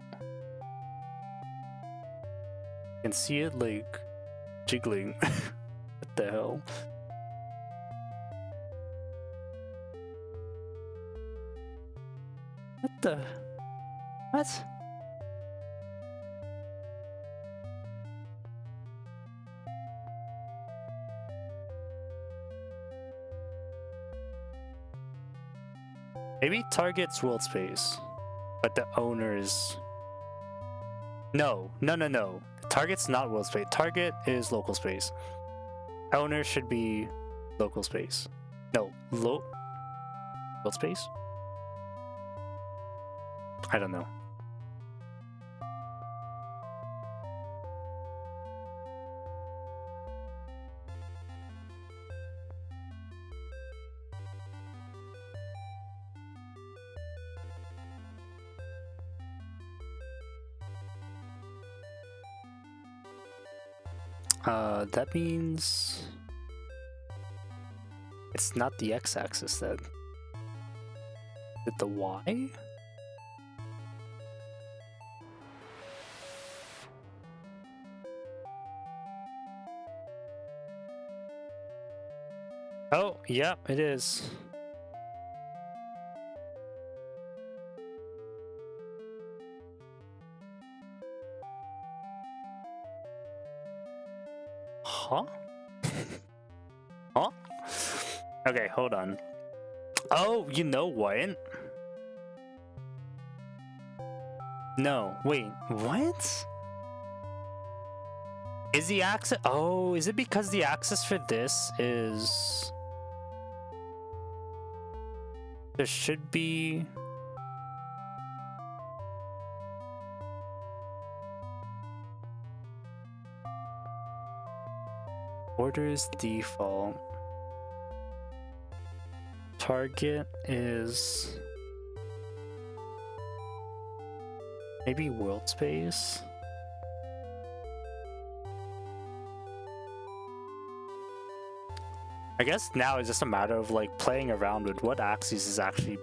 You can see it like jiggling. What the hell? What the? What? Maybe target's world space, but the owner is... No. Target's not world space. Target is local space. Owner should be local space. No, world space? I don't know. That means it's not the x-axis then. Is it the y? Oh, yeah, it is. Huh? Huh? Okay, hold on. Oh, you know what? No, wait, what? Is the axis... Oh, is it because the axis for this is... There should be... Orders default. Target is... Maybe world space? I guess now it's just a matter of like playing around with what axis is actually...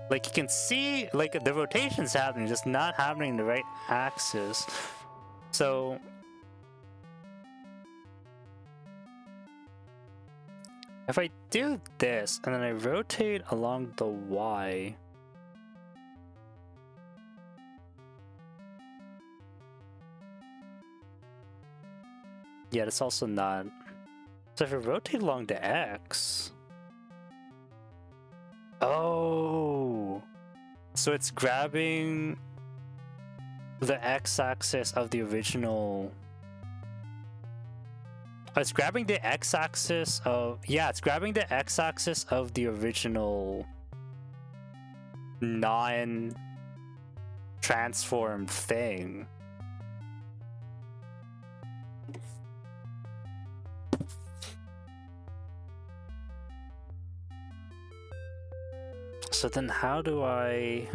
Like you can see, like the rotation's happening, just not happening in the right axis. So if I do this and then I rotate along the Y, yeah, that's also not. So if I rotate along the X, oh, so it's grabbing the X-axis of the original. It's grabbing the X-axis of, yeah, it's grabbing the X-axis of the original non-transformed thing. So then how do I...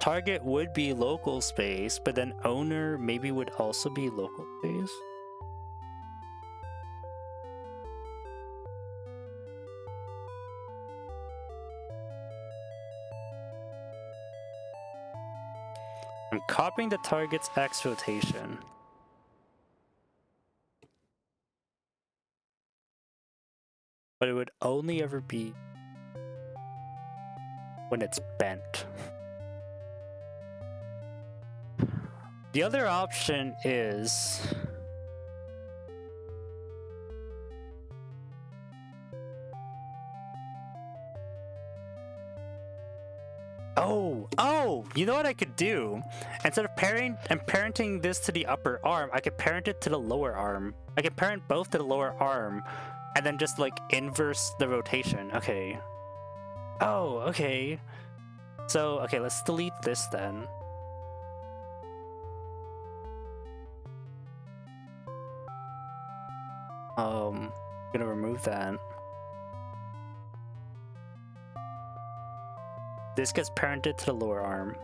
Target would be local space, but then owner maybe would also be local space. I'm copying the target's X rotation. But it would only ever be when it's bent. The other option is you know what I could do? Instead of parenting this to the upper arm, I could parent it to the lower arm. I could parent both to the lower arm and then just like inverse the rotation. Okay. Oh, okay. So, okay, let's delete this then. Gonna remove that. This gets parented to the lower arm.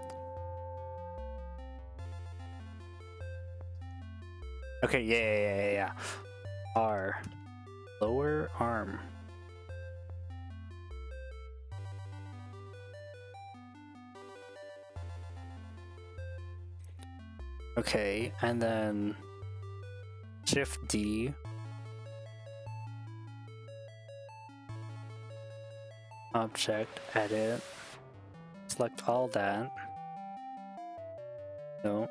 Okay, yeah. R. Lower arm. Okay, and then Shift D. Object, edit, select all that. No,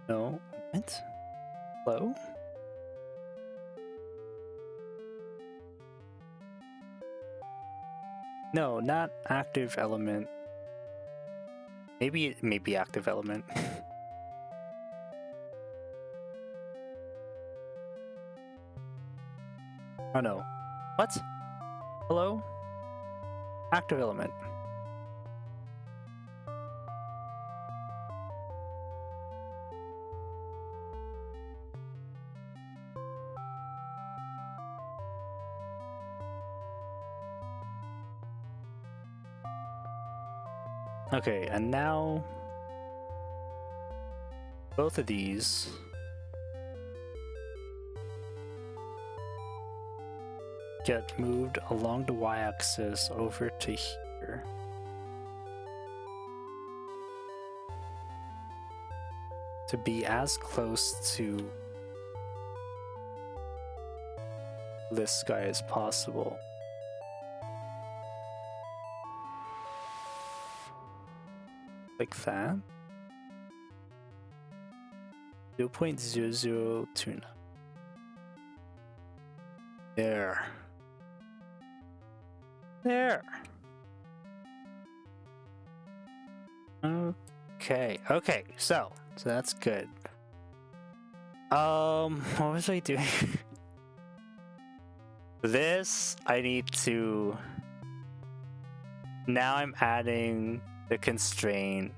no, what? Hello? No, not active element. Maybe it may be active element. Oh no. What? Hello? Active element. Okay, and now both of these get moved along the y-axis over to here. To be as close to this guy as possible. Like that. 0.0029. There. There. Okay, so that's good. What was I doing? This I need to. Now I'm adding the constraint.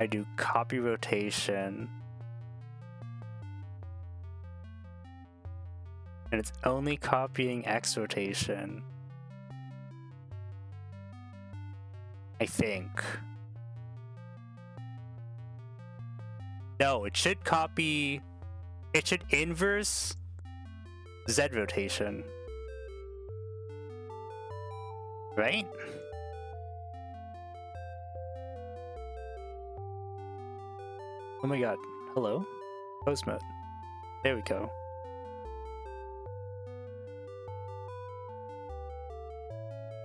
I do copy rotation. And it's only copying X rotation. I think. No, it should copy. It should inverse Z rotation. Right? Oh my god. Hello? Pose mode. There we go.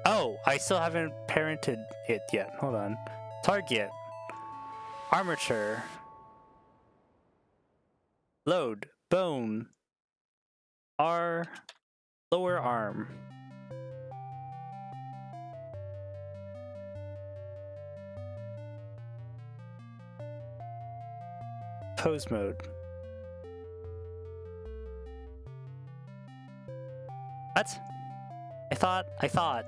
Oh, I still haven't parented it yet. Hold on. Target. Armature. Load. Bone. R. Lower arm. Pose mode. What? I thought.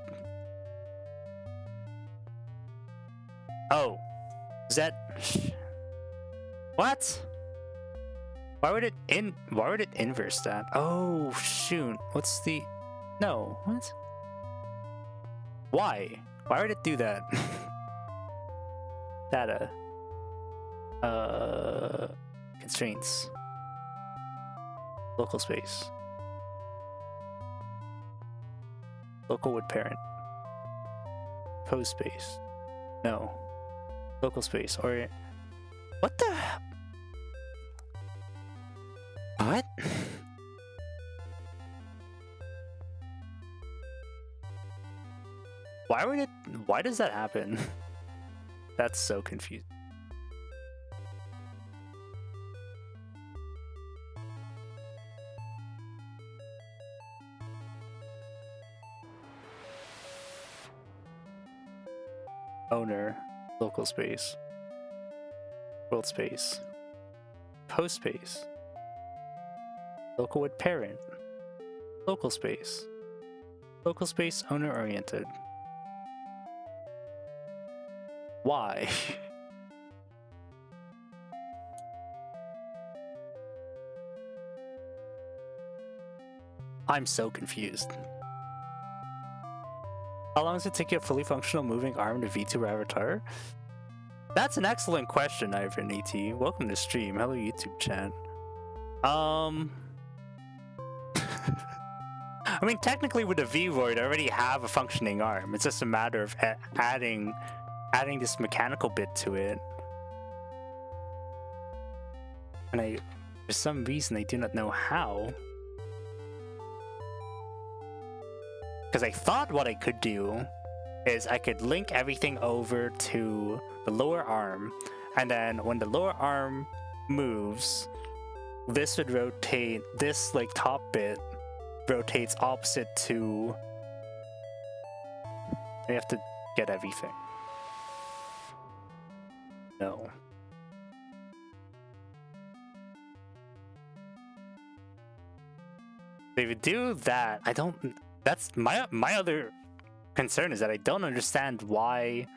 Oh. Is that... What? Why would it inverse that? Oh, shoot. What's the... No. What? Why? Why would it do that? Data. Constraints. Local space. Local wood parent. Pose space. No. Local space. Or... What the... What? Why would it... Why does that happen? That's so confusing. Owner, local space, world space, post space, local wood parent, local space, owner oriented. Why? I'm so confused. How long does it take you a fully functional moving arm to VTuber avatar? That's an excellent question, Ivan ET. Welcome to stream. Hello, YouTube chat. I mean, technically with the V-Void, I already have a functioning arm. It's just a matter of adding this mechanical bit to it. And for some reason, I do not know how. Because I thought what I could do is I could link everything over to the lower arm, and then when the lower arm moves, this would rotate, this like top bit rotates opposite to... I have to get everything. No. If you do that, I don't... That's my other concern, is that I don't understand why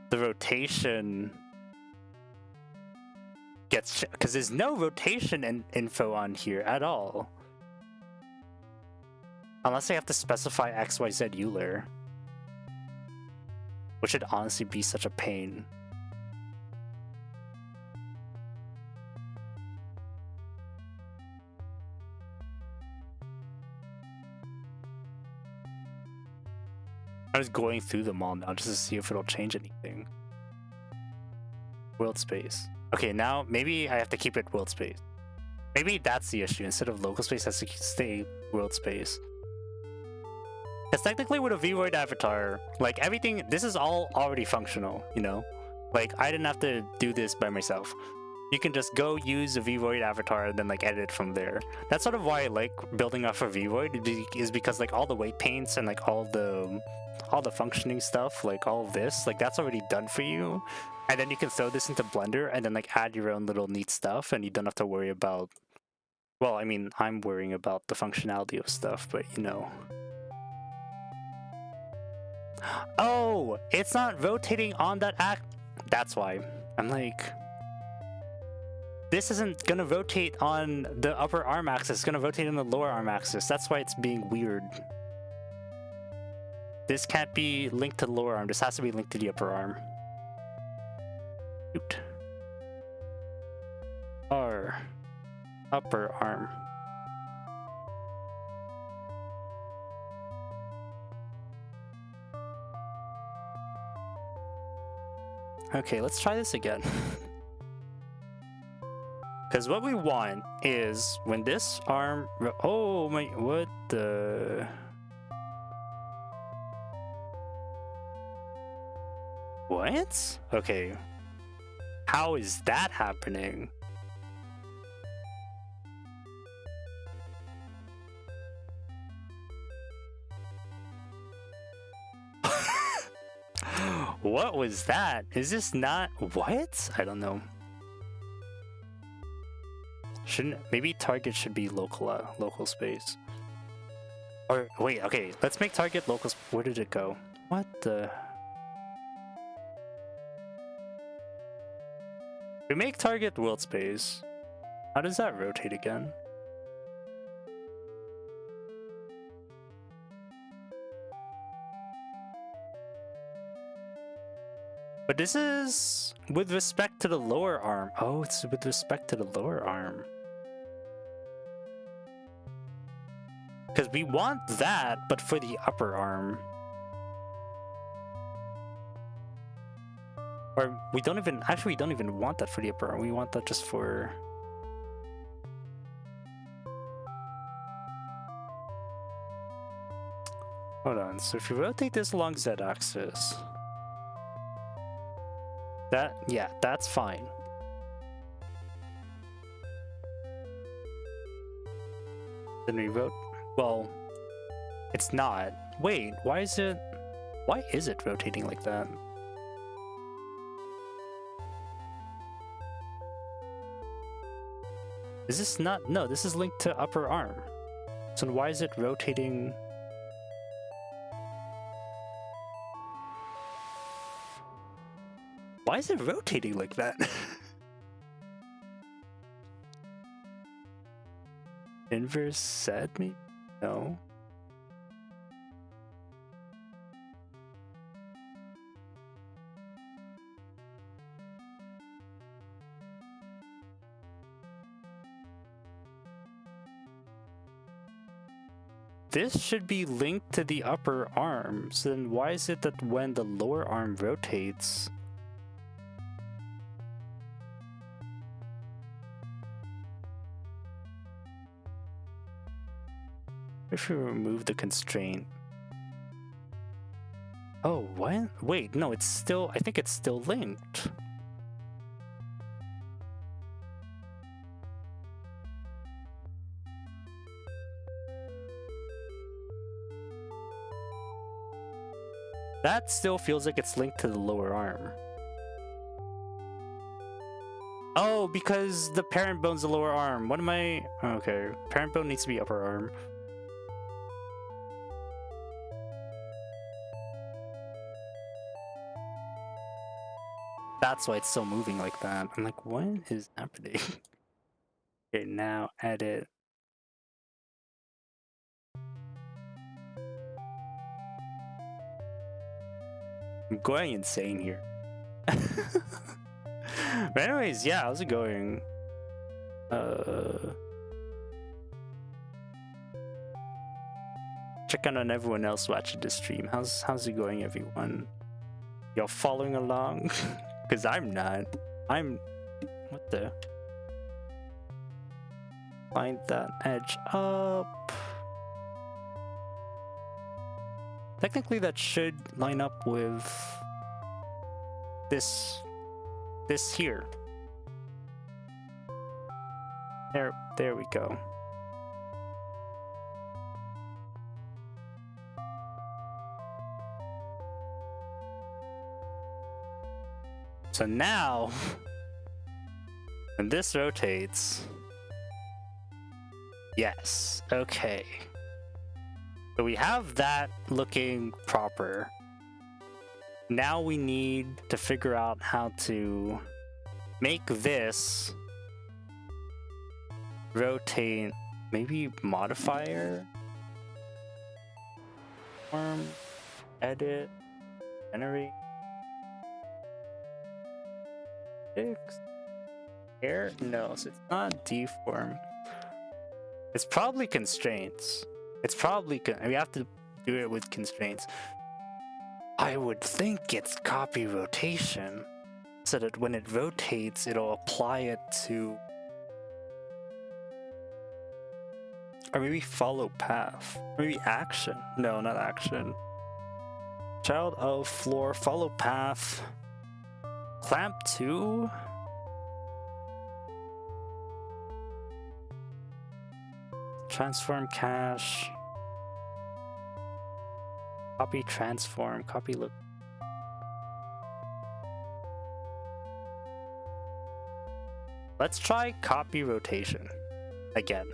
the rotation gets... Because there's no rotation info on here at all. Unless I have to specify XYZ Euler. Which would honestly be such a pain. I was going through them all now just to see if it'll change anything. World space. Okay, now maybe I have to keep it world space. Maybe that's the issue. Instead of local space, it has to stay world space. Because technically with a V-Void avatar, like everything, this is all already functional, you know? Like I didn't have to do this by myself. You can just go use a V-Void avatar and then like edit from there. That's sort of why I like building off a V-Void, is because like all the weight paints and like all the functioning stuff, like all of this, like that's already done for you. And then you can throw this into Blender and then like add your own little neat stuff, and you don't have to worry about... Well, I mean, I'm worrying about the functionality of stuff, but you know. Oh, it's not rotating on that act. That's why. I'm like... This isn't gonna rotate on the upper arm axis, it's gonna rotate on the lower arm axis. That's why it's being weird. This can't be linked to the lower arm, this has to be linked to the upper arm. Shoot. R. Upper arm. Okay, let's try this again. Because what we want is when this arm... Oh my... What the... What? Okay. How is that happening? What was that? Is this not... What? I don't know. Shouldn't... Maybe target should be local space. Or, wait, okay. Let's make target local... Where did it go? What the... We make target world space. How does that rotate again? But this is with respect to the lower arm. Oh, it's with respect to the lower arm. Because we want that, but for the upper arm. Or we don't even... Actually, we don't even want that for the upper arm. We want that just for... Hold on. So if you rotate this along z-axis... That... Yeah, that's fine. Then we wrote... Well... It's not. Wait, why is it... Why is it rotating like that? Is this not... No, this is linked to upper arm. So why is it rotating... Why is it rotating like that? Inverse set me? No. This should be linked to the upper arm, so then why is it that when the lower arm rotates... If we remove the constraint... Oh, what? Wait, no, it's still... I think it's still linked. That still feels like it's linked to the lower arm. Oh, because the parent bone's the lower arm. What am I... Okay, parent bone needs to be upper arm. That's why it's still moving like that. I'm like, what is happening? Okay, now edit. I'm going insane here. But anyways, yeah, how's it going? Check out on everyone else watching the stream. How's it going, everyone? Y'all following along? Because I'm not. I'm... What the... Find that edge up. Technically that should line up with this here. There we go. So now, when this rotates, yes, okay. So we have that looking proper. Now we need to figure out how to make this rotate, maybe modifier, form, edit, generate, fix, air? No, so it's not deform. It's probably constraints. It's probably, we have to do it with constraints. I would think it's copy rotation. so that when it rotates, it'll apply it to, or maybe follow path, maybe action. No, not action. Child of floor, follow path, clamp 2. Transform cache. Copy transform. Copy look. Let's try copy rotation again.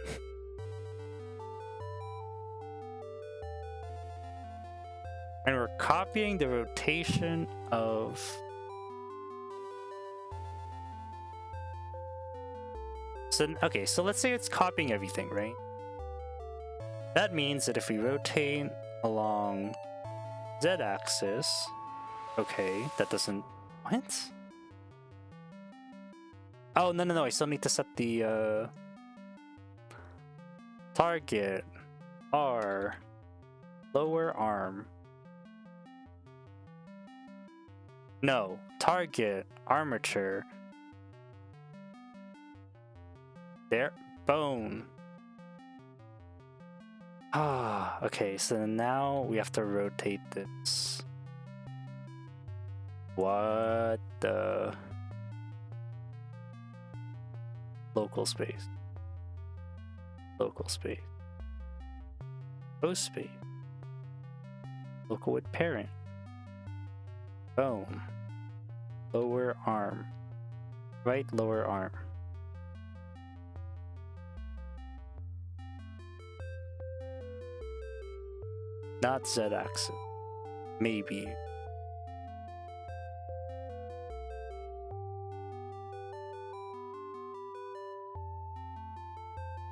And we're copying the rotation of okay, so let's say it's copying everything, right? That means that if we rotate along z-axis, okay, that doesn't, what? Oh, no, I still need to set the target R, lower arm. No, target armature. There, bone. Ah, okay, so now we have to rotate this. What the? Local space. Local space. Post space. Local with parent. Bone. Lower arm. Right lower arm. Not z-axis. Maybe.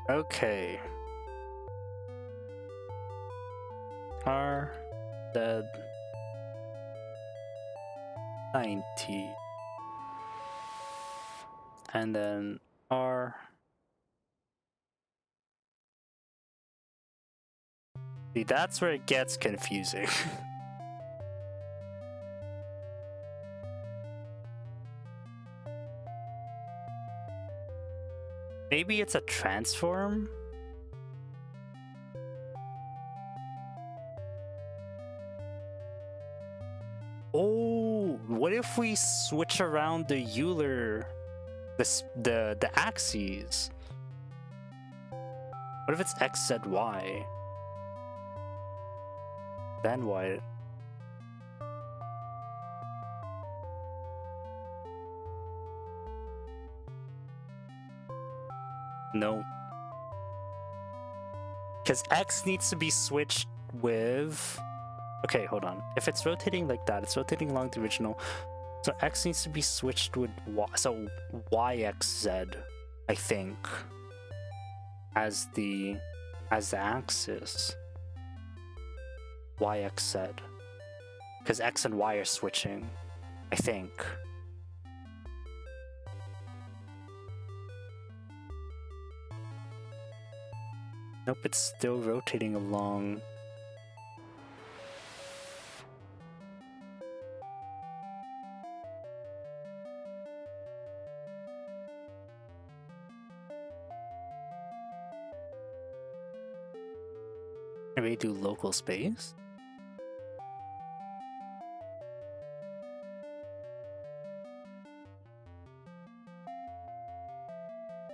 Okay. R Z 90. And then R. See, that's where it gets confusing. Maybe it's a transform? Oh, what if we switch around the Euler, the axes? What if it's X, Z, Y? Then what? No. Because X needs to be switched with... Okay, hold on. If it's rotating like that, it's rotating along the original. So X needs to be switched with Y. So YXZ, I think, as the axis. YXZ. Because X and Y are switching, I think. Nope, it's still rotating along. Maybe do local space?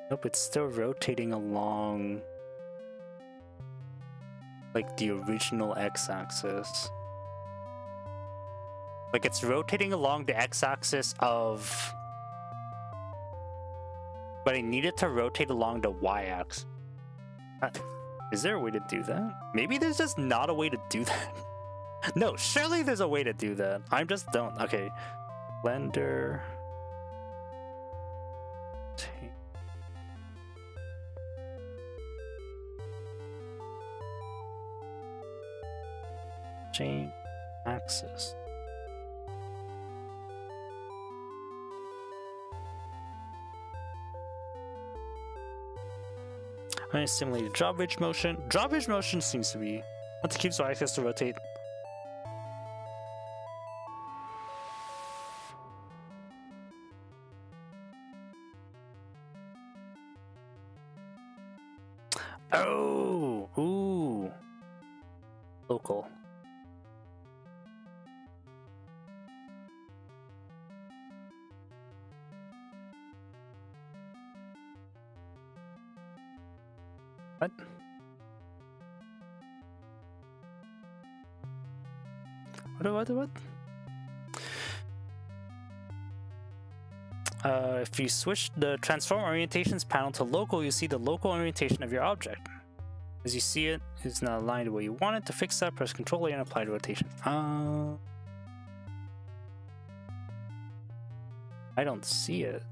Nope, it's still rotating along like the original x-axis. Like it's rotating along the x-axis of... But I needed to rotate along the y-axis. Is there a way to do that? Maybe there's just not a way to do that. No, surely there's a way to do that. I just don't. Okay. Blender. Change axis. I'm going to simulate the drawbridge motion. Drawbridge motion seems to be what keeps the axis to rotate. Oh, ooh, local. What? What? If you switch the transform orientations panel to local, you see the local orientation of your object. As you see it, it's not aligned the way you want it. To fix that, press Ctrl A and apply the rotation. I don't see it.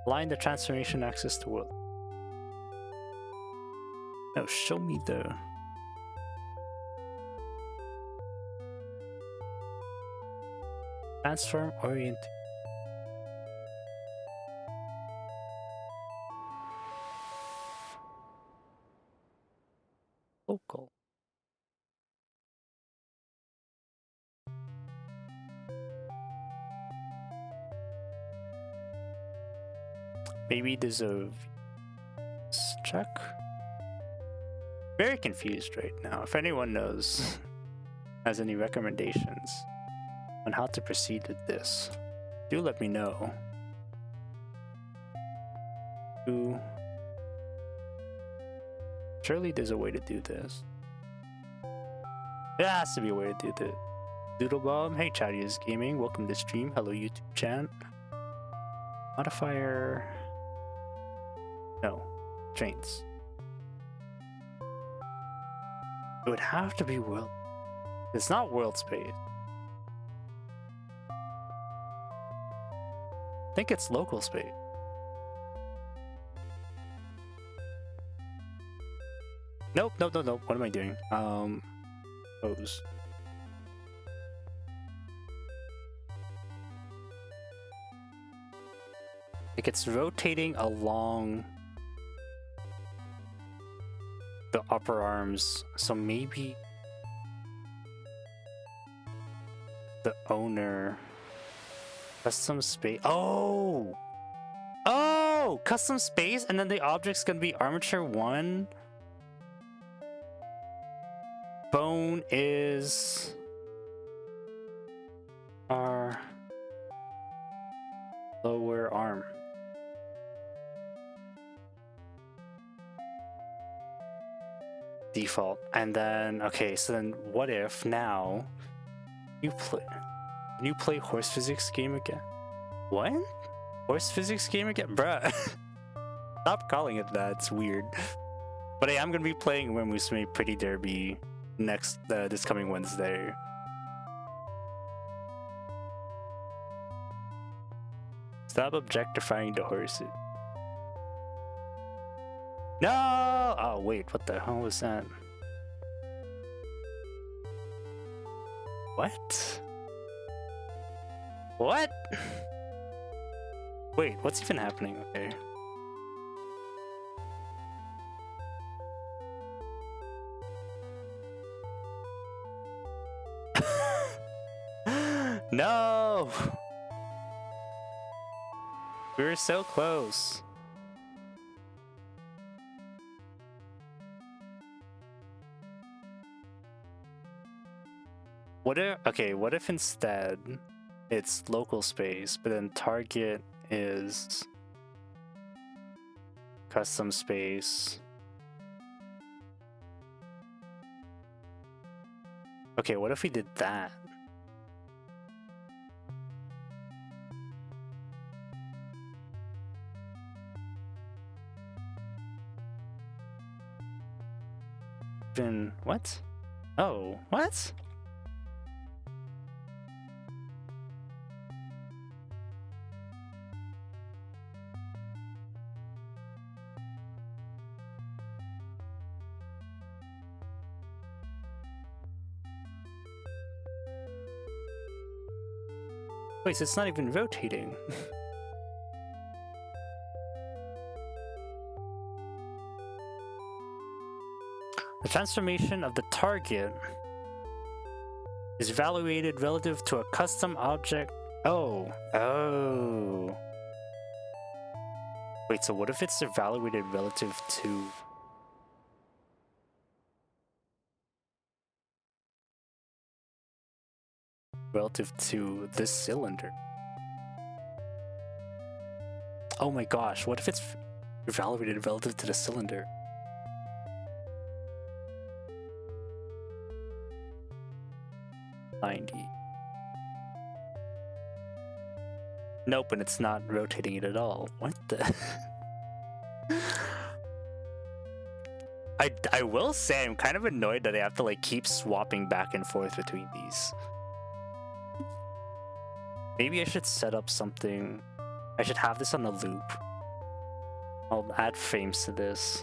Align the transformation axis to world. No, show me the... Transform orient. Local. Maybe there's a... Let's check. Very confused right now. If anyone knows, has any recommendations on how to proceed with this, do let me know. Surely there's a way to do this. There has to be a way to do this. Doodlebob, hey Chattiest Gaming, welcome to the stream. Hello YouTube chat. Modifier. No. Trains. It would have to be world. It's not world space. I think it's local space. Nope. What am I doing? Pose. Like it's rotating along the upper arms, so maybe the owner custom space. Oh, custom space, and then the object's gonna be armature 1. Bone is our lower arm. Default. And then, okay, so then what if now you play horse physics game again? What? Horse physics game again? Bruh. Stop calling it that, it's weird. But hey, I'm gonna be playing When Musume Pretty Derby next, this coming Wednesday. Stop objectifying the horses. No! Oh wait, what the hell was that? What? What? Wait, what's even happening? Okay. No! We were so close. What if instead it's local space, but then target is custom space? Okay, what if we did that? Then what? Oh, what? Wait, so it's not even rotating. The transformation of the target is evaluated relative to a custom object. Oh. Wait, so what if it's evaluated relative to... relative to this cylinder? Oh my gosh, what if it's evaluated relative to the cylinder? Nope, and it's not rotating it at all. What the? I will say I'm kind of annoyed that I have to like keep swapping back and forth between these. Maybe I should set up something. I should have this on a loop. I'll add frames to this.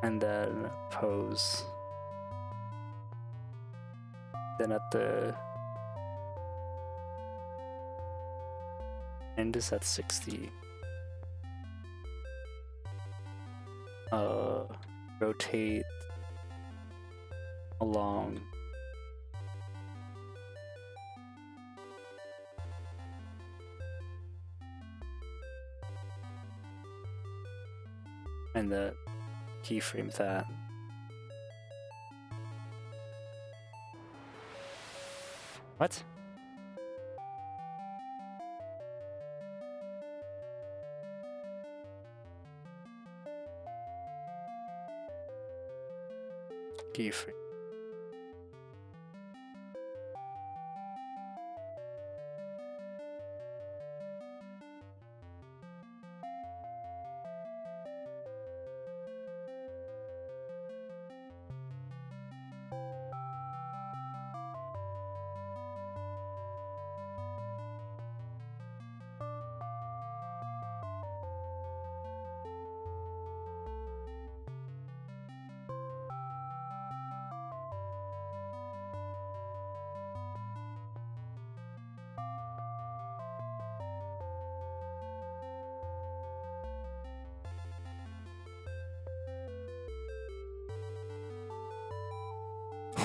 And then pose. Then at the end is at 60. Rotate along. And the keyframe that. What? Keyframe.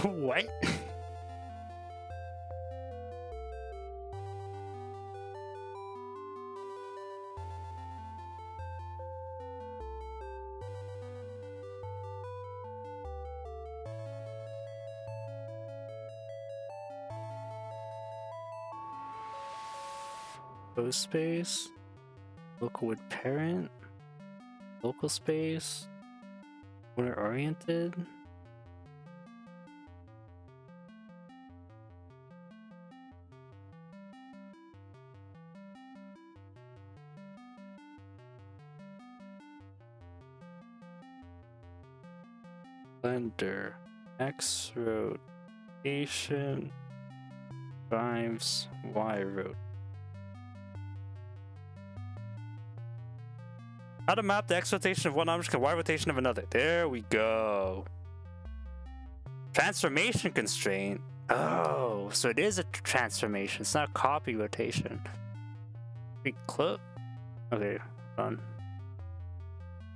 What? Post space, local with parent, local space, order oriented. Blender, X rotation, drives, Y rotation. How to map the X rotation of one object and Y rotation of another. There we go. Transformation constraint. Oh, so it is a transformation. It's not copy rotation. We close. Okay, hold on.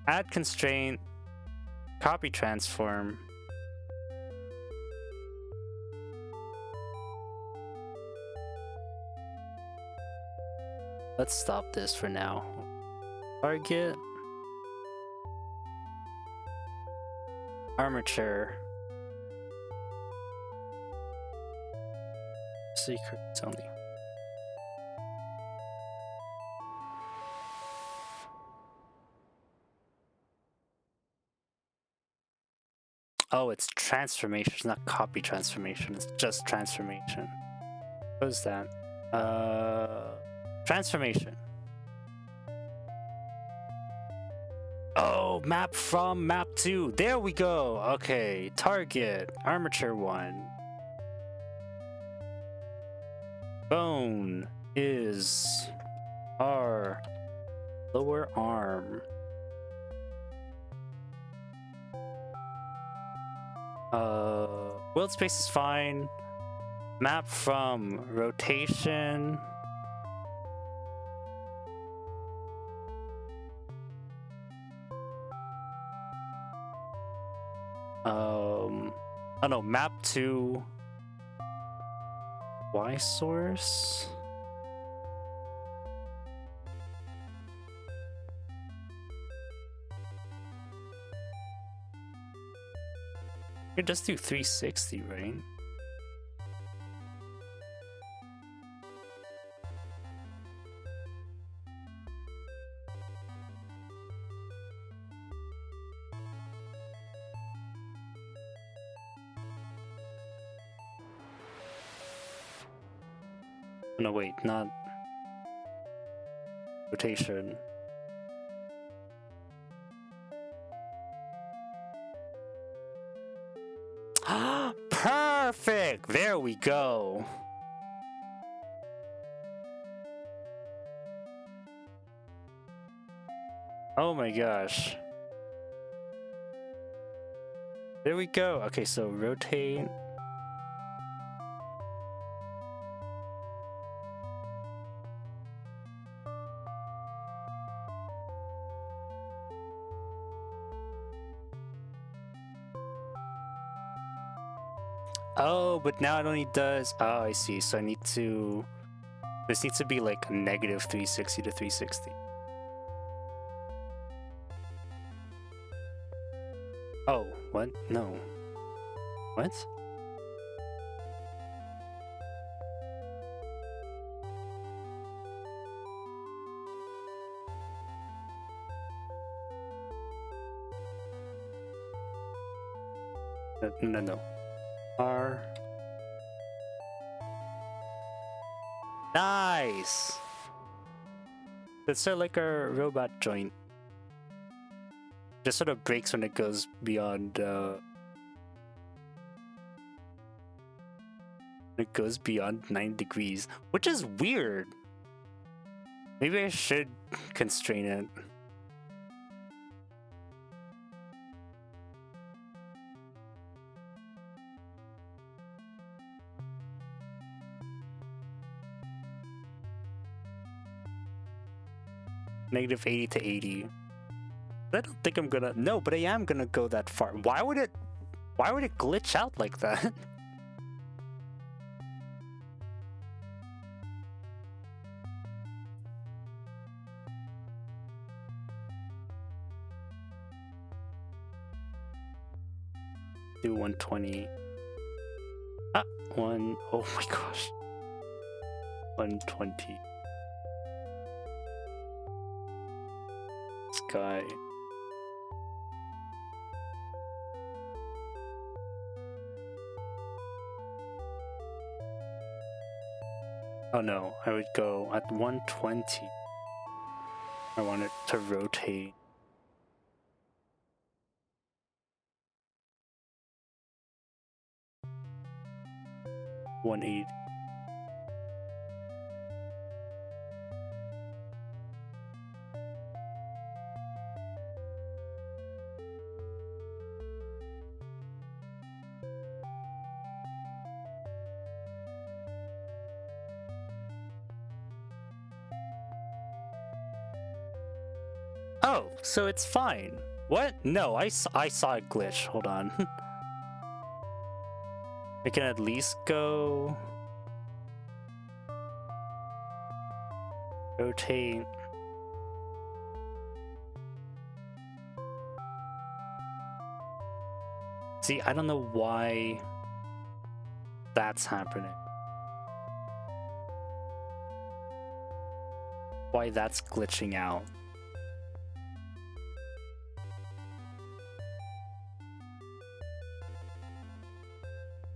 Add constraint. Copy transform. Let's stop this for now. Target. Armature. Secrets only. Oh, it's transformation. It's not copy transformation. It's just transformation. What is that? Transformation. Oh, map from, map to. There we go. Okay, target, armature 1. Bone is our lower arm. World space is fine. Map from, rotation. Oh no, map to Y source. You just do 360, right? No, wait, not rotation. Perfect! There we go. Oh my gosh. There we go. Okay, so rotate. Oh, but now it only does. Oh, I see. So I need to. This needs to be like negative 360 to 360. Oh, what? No. What? No. R. Nice! It's sort of like a robot joint. Just sort of breaks when it goes beyond, it goes beyond 9 degrees, which is weird. Maybe I should constrain it. Negative 80 to 80. I don't think I'm gonna. No, but I am gonna go that far. Why would it glitch out like that? Do 120. Ah, one. Oh my gosh. 120. Sky. Oh no, I would go at 120. I want it to rotate. $180. Oh, so it's fine. What? No, I saw a glitch. Hold on. I can at least go rotate. See, I don't know why that's happening. Why that's glitching out.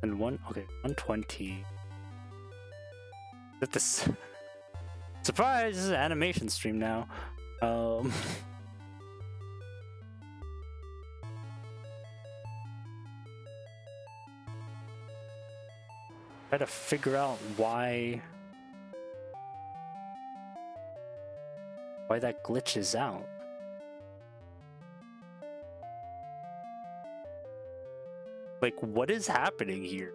And okay, 120. That this surprise! This is an animation stream now. Try to figure out why that glitches out. Like, what is happening here?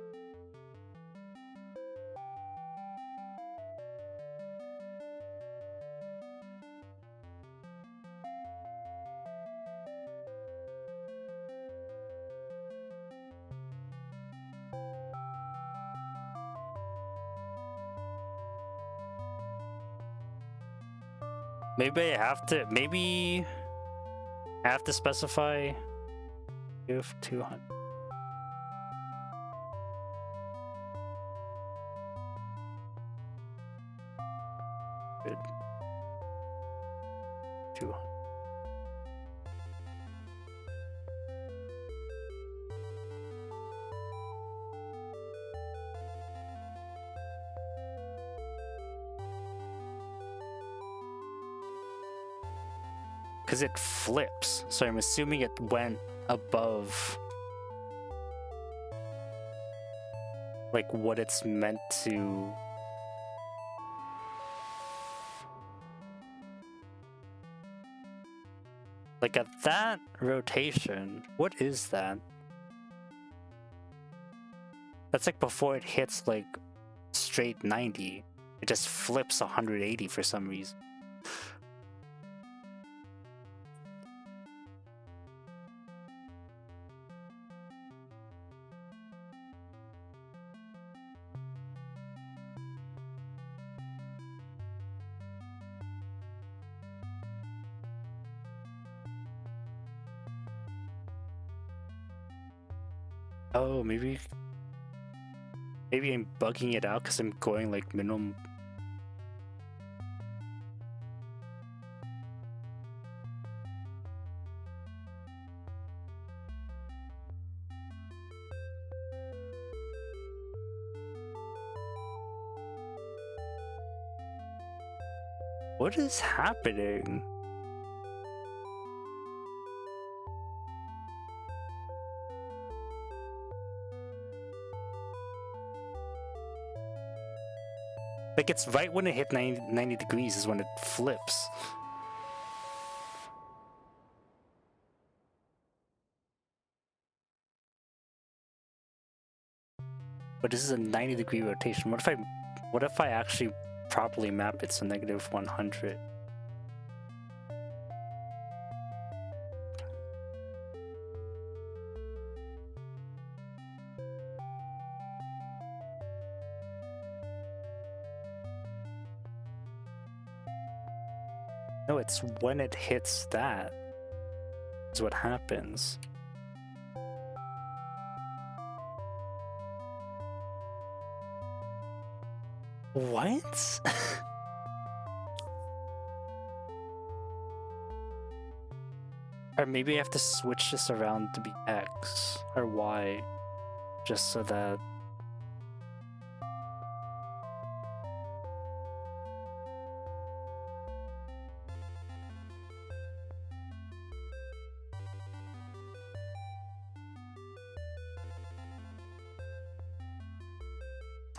Maybe I have to. Maybe I have to specify if 200. Good. 200. Because it flips, so I'm assuming it went above like what it's meant to. Like at that rotation, what is that? That's like before it hits like straight 90, it just flips 180 for some reason. Oh, maybe I'm bugging it out because I'm going like minimum. What is happening? Like, it's right when it hit 90 degrees is when it flips. But this is a 90-degree rotation. What if I actually properly map it to -100? No, it's when it hits that is what happens. What? Or maybe I have to switch this around to be X or Y, just so that...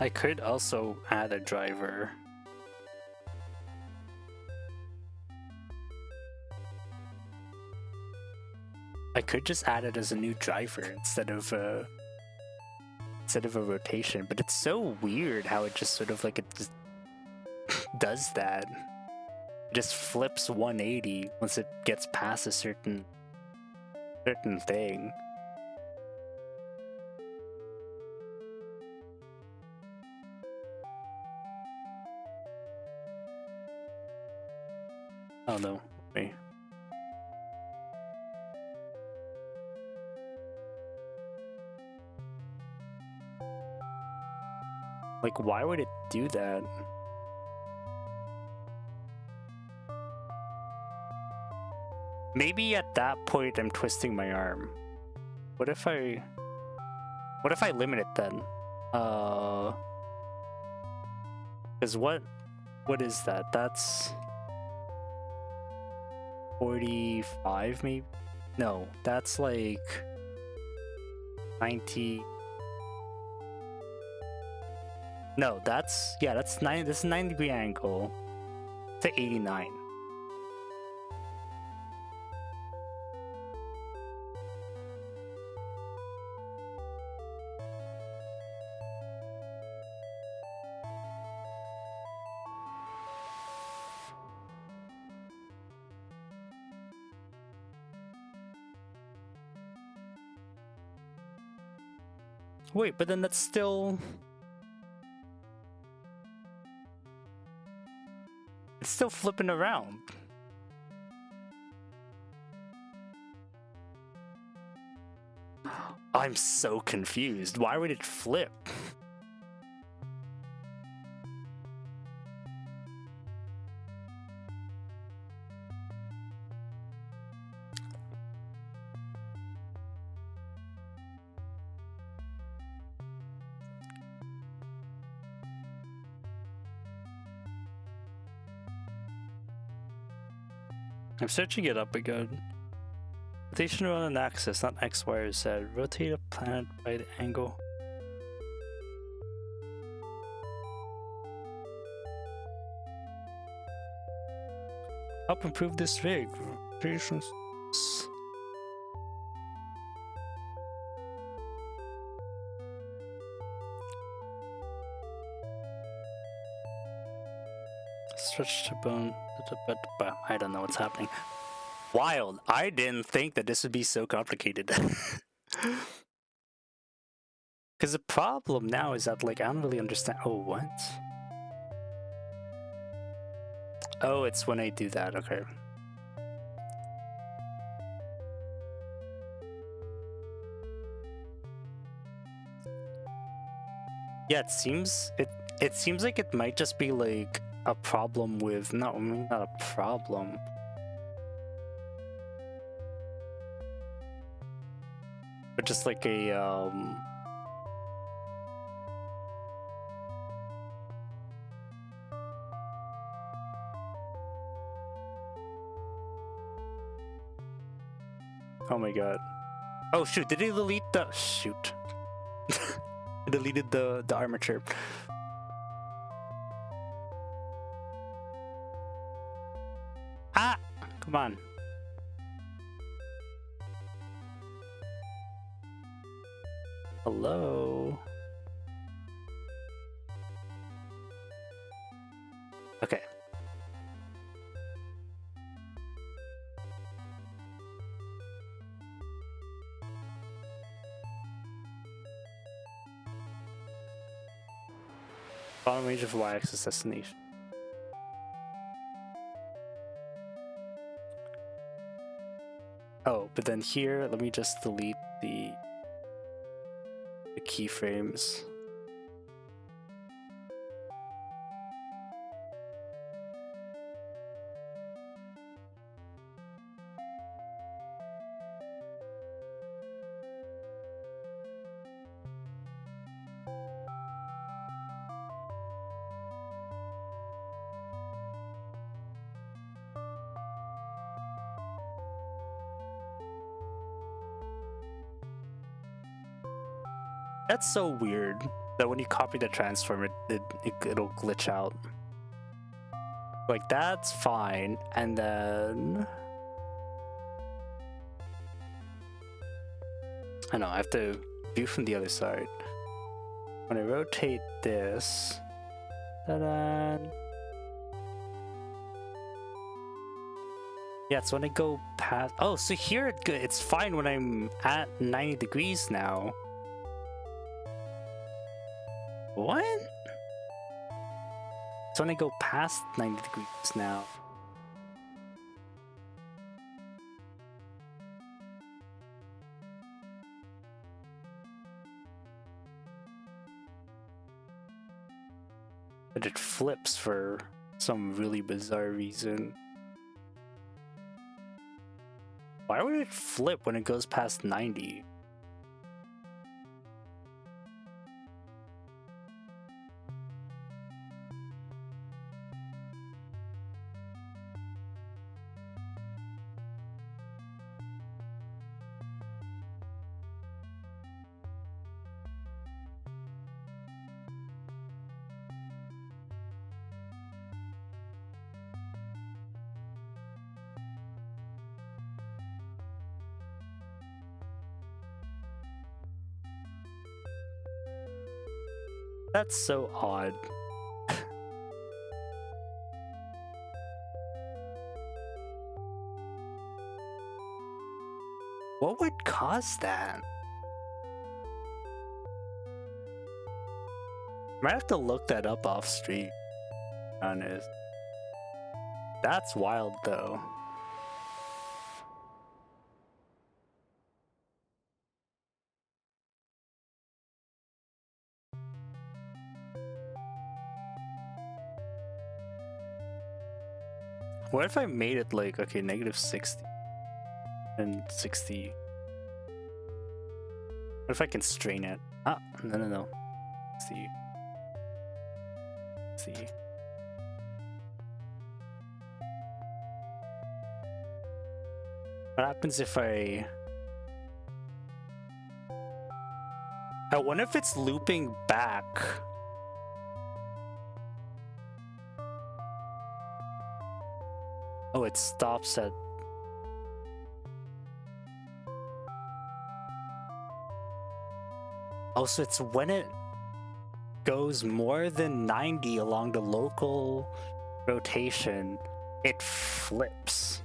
I could also add a driver. I could just add it as a new driver instead of a rotation, but it's so weird how it just sort of like it just does that. It just flips 180 once it gets past a certain thing. Oh no, wait. Like, why would it do that? Maybe at that point I'm twisting my arm. What if I limit it then? Because what is that? That's 45 maybe? No, that's like 90. No, that's 9. This is a 90-degree angle to 89. Wait, but then that's still... It's still flipping around. I'm so confused. Why would it flip? I'm searching it up again. Rotation around an axis, not X, Y, or Z. Rotate a planet by the angle. Help improve this rig. Rotations. Stretch the bone. I don't know what's happening. Wild. I didn't think that this would be so complicated. Because the problem now is that, like, I don't really understand. Oh, what? Oh, it's when I do that. Okay. Yeah, it seems like it might just be like a problem with not a problem. But just like a oh my god. Oh shoot, did he delete the shoot? I deleted the armature. Ah! Come on. Hello? Okay. Bottom range of y-axis destination. Oh, but then here, let me just delete the keyframes. That's so weird that when you copy the transform, it'll glitch out. Like, that's fine, and then I know I have to view from the other side. When I rotate this, ta-da! Yeah, it's when I go past. Oh, so here it's fine when I'm at 90 degrees now. What? So when I go past 90 degrees now. But it flips for some really bizarre reason. Why would it flip when it goes past 90? That's so odd. What would cause that? Might have to look that up off stream. Honest. That's wild though. What if I made it like, okay, -60 and 60? What if I constrain it? Ah, no. See. What happens if I wonder if it's looping back. Oh, it stops at... Oh, so it's when it goes more than 90 along the local rotation, it flips.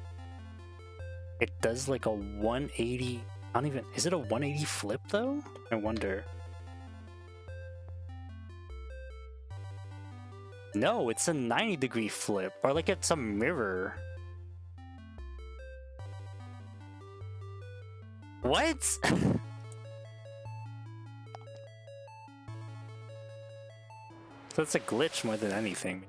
It does like a 180... I don't even... Is it a 180 flip though? I wonder. No, it's a 90-degree flip. Or like it's a mirror. What? So it's a glitch more than anything.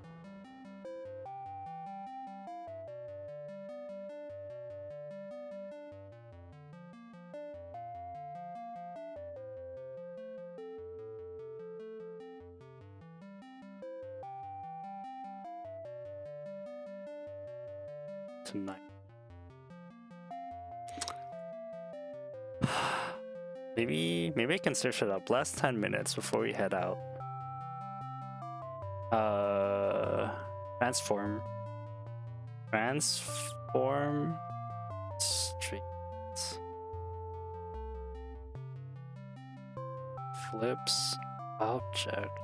Tonight. Maybe I can search it up. Last 10 minutes before we head out. Transform street. Flips object.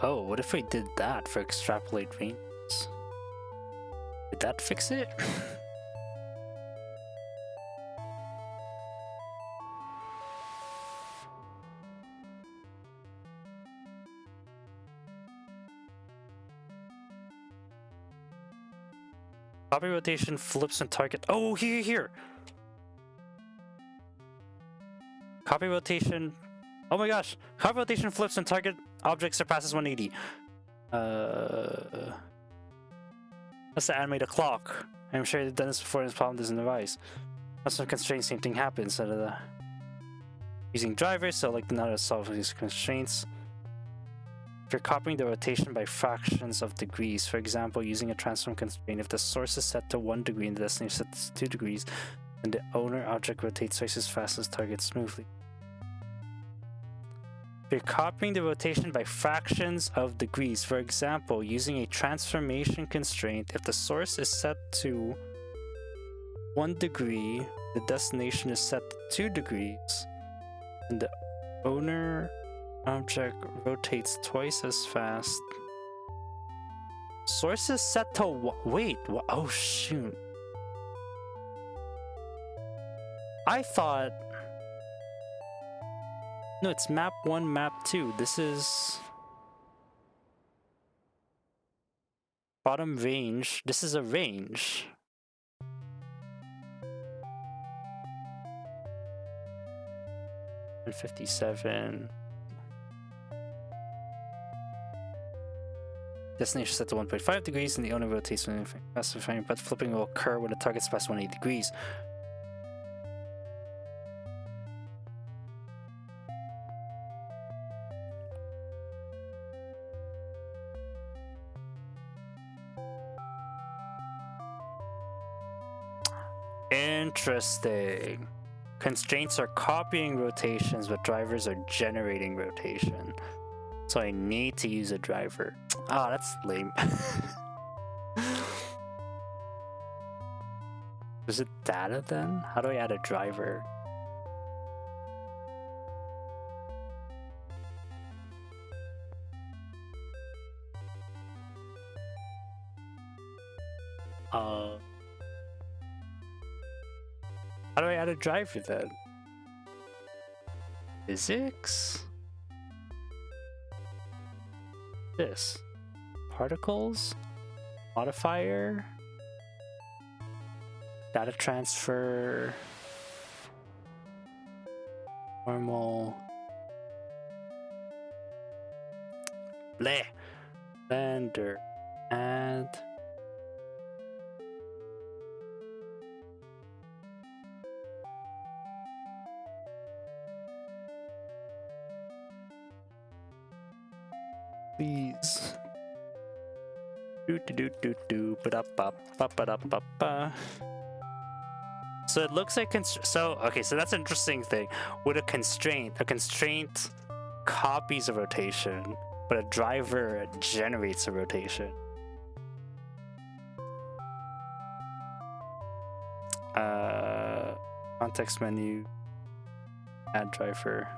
Oh, what if we did that for extrapolate ranges? Did that fix it? Copy rotation flips and target. Oh, here. Copy rotation. Oh my gosh. Copy rotation flips and target object surpasses 180. That's to animate a clock. I'm sure you've done this before and this problem doesn't arise. That's some constraints, same thing happens. Using drivers, so like not to solve these constraints. If you're copying the rotation by fractions of degrees, for example, using a transform constraint, if the source is set to 1 degree and the destination is set to 2 degrees, then the owner object rotates twice as fast as target smoothly. If you're copying the rotation by fractions of degrees, for example, using a transformation constraint, if the source is set to 1 degree, the destination is set to 2 degrees, and the owner object rotates twice as fast. Source is set to wait, oh shoot. I thought... No, it's map 1, map 2. This is... bottom range. This is a range. And 57. Destination set to 1.5 degrees and the owner rotates when specifying, but flipping will occur when the target's past 180 degrees. Interesting. Constraints are copying rotations, but drivers are generating rotation. So I need to use a driver. Ah, oh, that's lame. Was it data then? How do I add a driver? How do I add a driver then? Physics? This. Particles? Modifier? Data transfer? Normal? Bleh! Blender. Add. Please. Ba-da-ba-ba-ba-ba-da-ba. So it looks like so that's an interesting thing. With a constraint copies a rotation, but a driver generates a rotation. Context menu, add driver.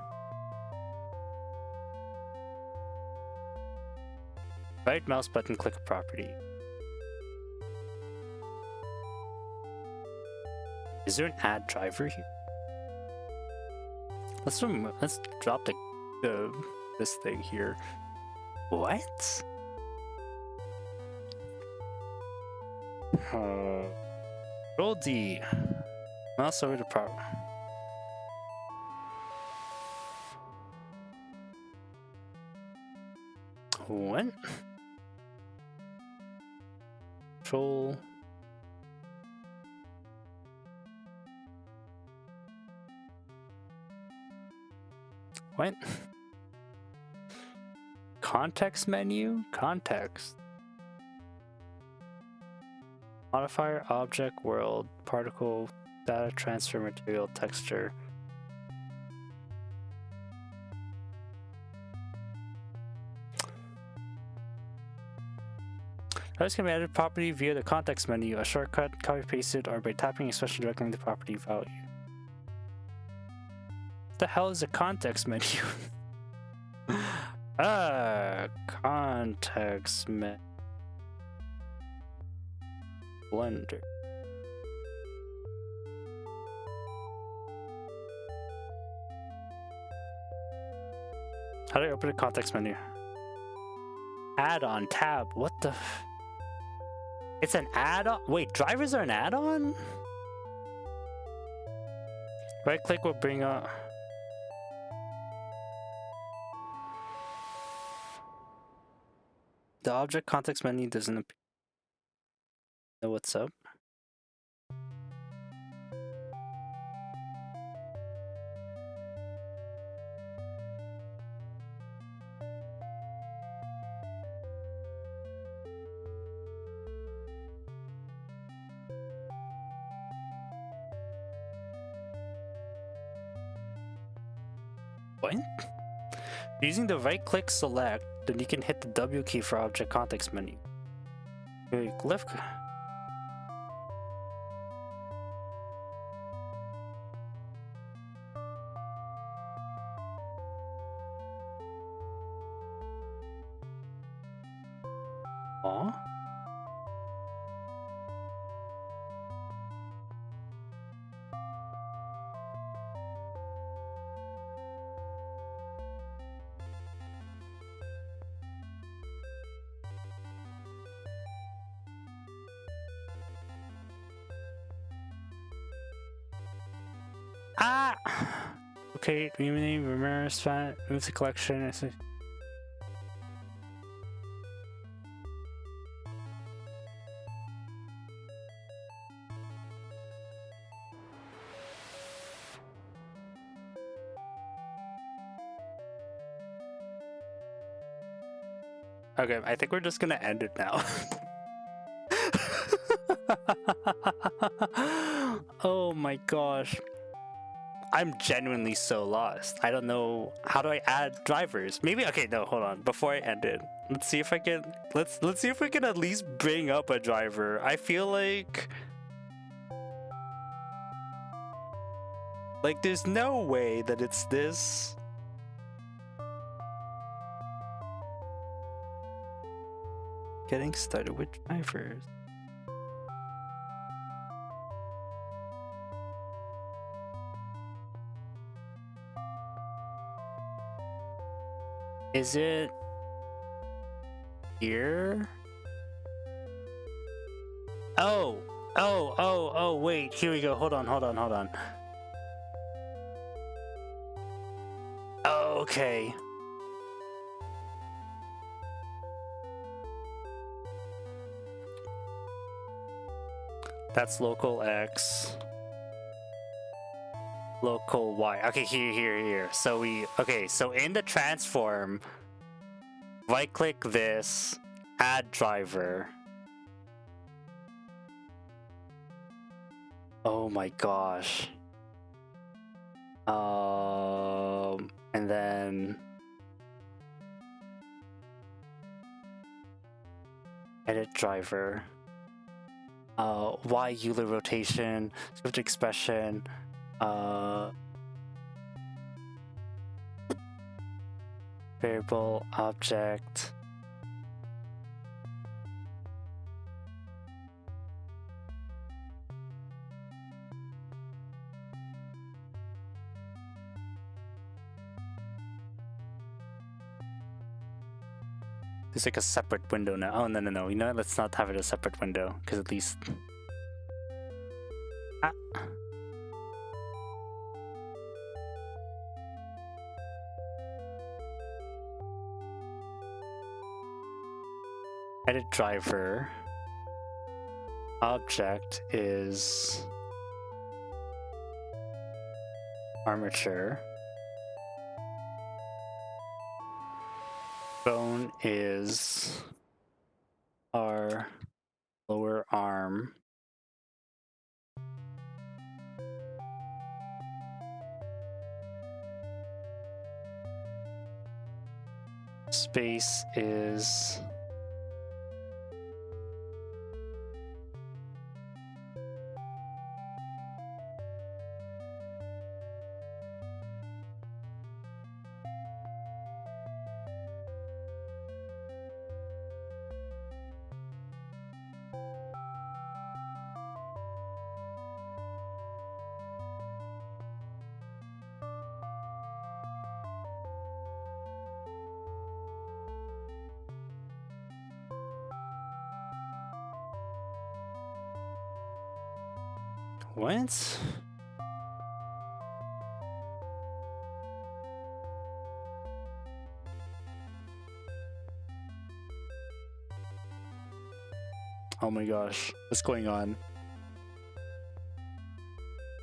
Right mouse button, click a property. Is there an add driver here? Let's drop this thing here. What? Roll D. Mouse over the property. What? Control. What? Context menu? Context. Modifier, object, world, particle, data transfer, material, texture. This can be added property via the context menu, a shortcut, copy pasted, or by tapping a special directly in the property value. What the hell is a context menu? Context menu. Blender. How do I open a context menu? Add-on tab. What the? It's an add-on. Wait, drivers are an add-on? Right-click will bring up. The object context menu doesn't appear. Know what's up? What? Using the right-click select, then you can hit the W key for object context menu. Left. Aw. Ah! Okay, rename, remember, move the collection. Okay, I think we're just gonna end it now. Oh my gosh. I'm genuinely so lost. I don't know. How do I add drivers? Maybe, okay, no, hold on. Before I end it, let's see if I can, let's see if we can at least bring up a driver. I feel like there's no way that it's this. Getting started with drivers. Is it here? Oh, wait, here we go. Hold on. Oh, okay. That's local X. Local Y. Okay, here. So so in the transform, right click this, add driver. Oh my gosh. And then edit driver. Y Euler rotation, swift expression, variable object. There's like a separate window now. Oh, no. You know what? Let's not have it a separate window, because at least... Edit driver. Object is... armature. Bone is our lower arm. Space is what? Oh my gosh, what's going on?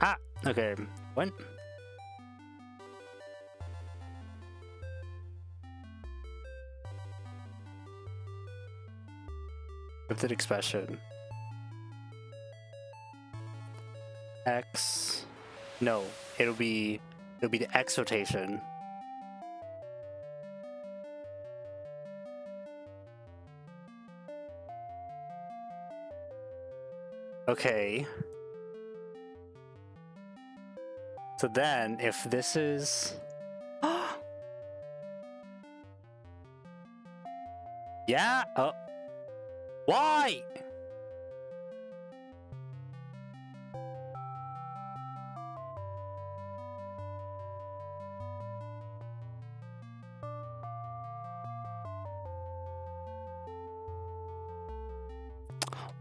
Ah, okay. What? Lifted expression. X. No, it'll be the X rotation. Okay. So then, if this is... Yeah? Oh. Why?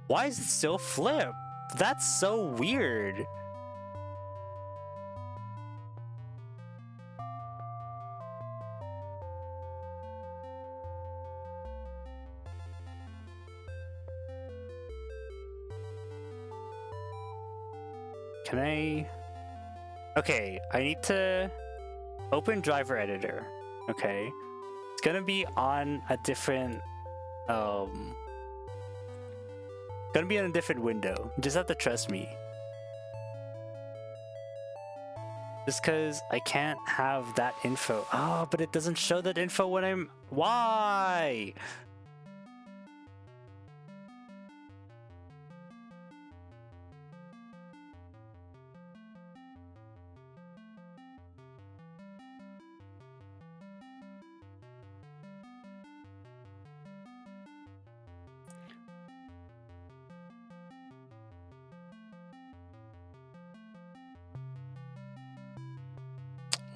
Why is it still flipped? That's so weird. Can I... Okay, I need to open driver editor. Okay. It's gonna be on a different... Gonna be in a different window. You just have to trust me. Just cause I can't have that info. Oh, but it doesn't show that info when I'm... Why?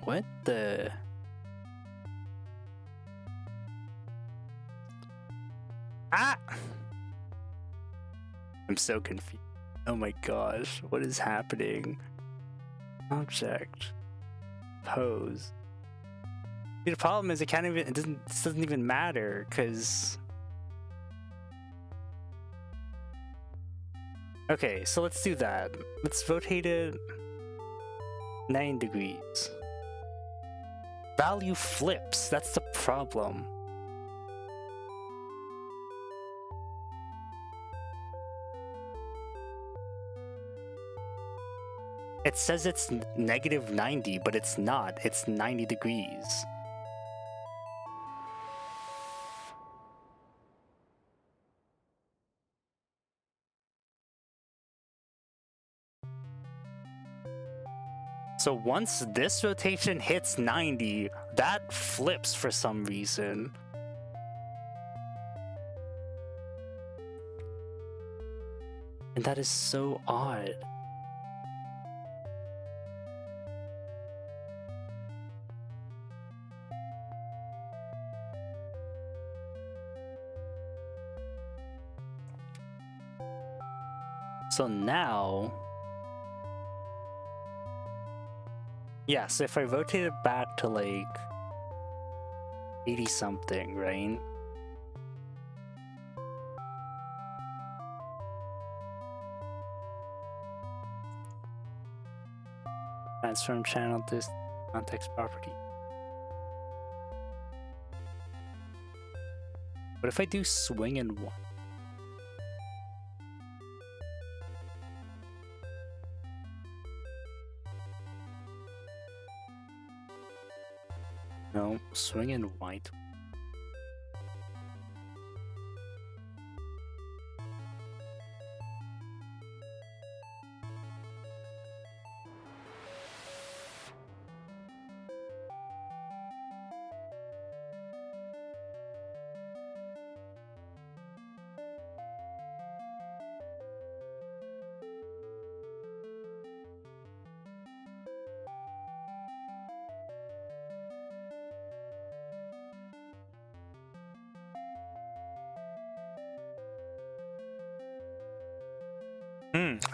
What the... Ah! I'm so confused. Oh my gosh, what is happening? Object. Pose. See, the problem is this doesn't even matter, because... Okay, so let's do that. Let's rotate it 9 degrees. Value flips, that's the problem. It says it's negative 90, but it's not. It's 90 degrees. So once this rotation hits 90, that flips for some reason. And that is so odd. So now, yeah, so if I rotate it back to like 80 something, right? Transform channel this context property. What if I do swing and one? No, swing and white.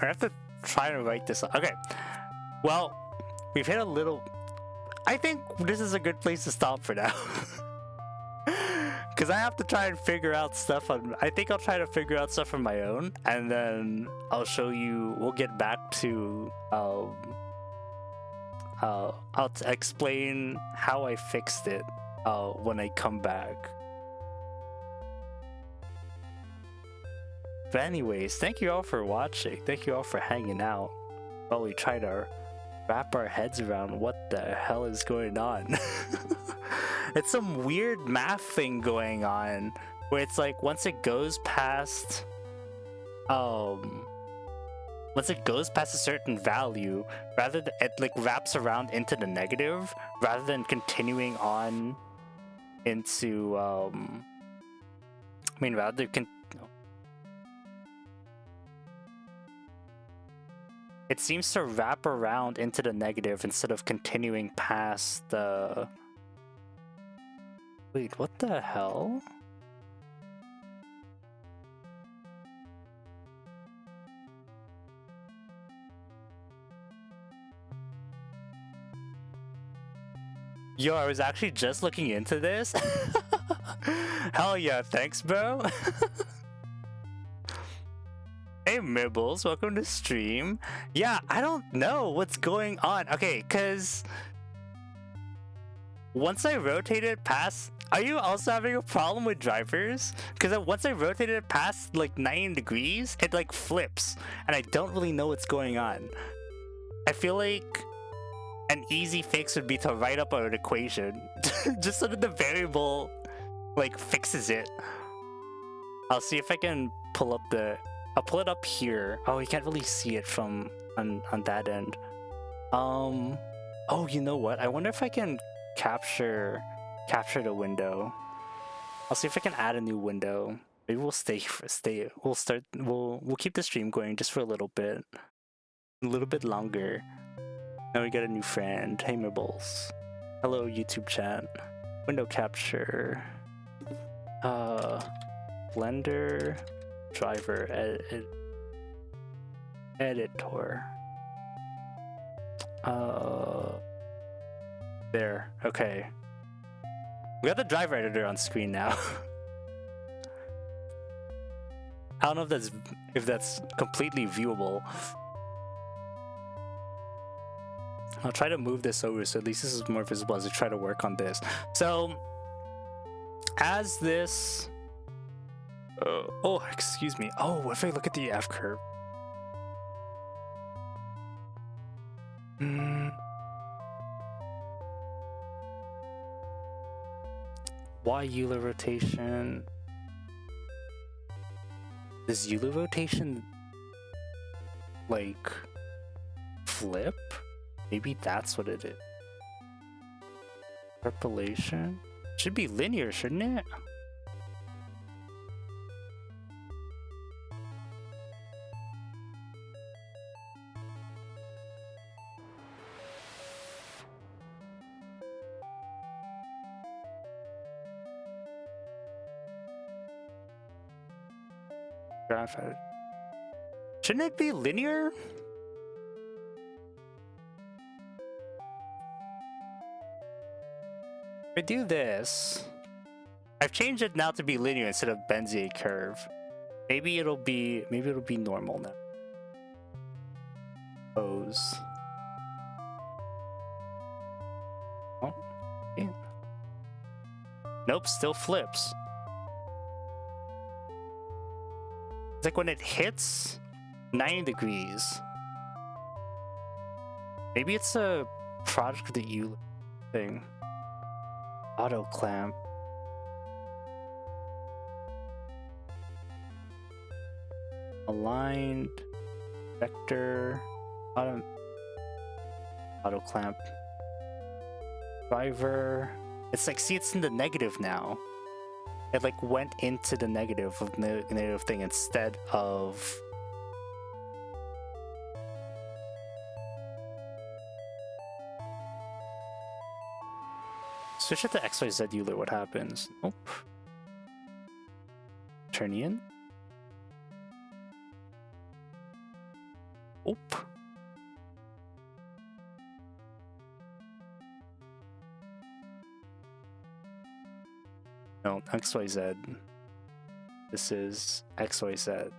I have to try to write this. Okay. Well, we've hit a little... I think this is a good place to stop for now. Because I have to try and figure out stuff on... I think I'll try to figure out stuff on my own. And then I'll show you... We'll get back to... I'll explain how I fixed it when I come back. But anyways, thank you all for watching. Thank you all for hanging out while we try to wrap our heads around what the hell is going on. It's some weird math thing going on where it's like once it goes past a certain value, rather than it like wraps around into the negative rather than continuing on into it seems to wrap around into the negative instead of continuing past the... Wait, what the hell? Yo, I was actually just looking into this. Hell yeah, thanks, bro. Hey Mibbles, welcome to stream. Yeah, I don't know what's going on. Okay, because once I rotated past... Are you also having a problem with drivers? Because once I rotated it past like 90 degrees, it like flips. And I don't really know what's going on. I feel like an easy fix would be to write up an equation. Just so that the variable like fixes it. I'll see if I can pull up the... I'll pull it up here. Oh, you can't really see it from on that end. Oh, you know what? I wonder if I can capture the window. I'll see if I can add a new window. Maybe we'll we'll keep the stream going just for a little bit longer. Now we got a new friend. Hey Mibbles. Hello YouTube chat. Window capture. Blender driver editor. There. Okay. We got the driver editor on screen now. I don't know if that's completely viewable. I'll try to move this over so at least this is more visible as I try to work on this. So as this oh, excuse me. Oh, if I look at the F curve. Y Euler rotation. Does Euler rotation like flip? Maybe that's what it is. Interpolation should be linear, shouldn't it? Graph edit. Shouldn't it be linear? If I do this, I've changed it now to be linear instead of Bezier curve. Maybe it'll be normal now. Pose. Oh, yeah. Nope, still flips. It's like when it hits 90 degrees. Maybe it's a product of the Euler thing. Auto clamp. Aligned. Vector. Auto clamp. Driver. It's like, see, it's in the negative now. It like went into the negative of the negative thing instead of switch it to XYZ Euler. What happens? Nope. Turnian. Nope. No, XYZ. This is XYZ.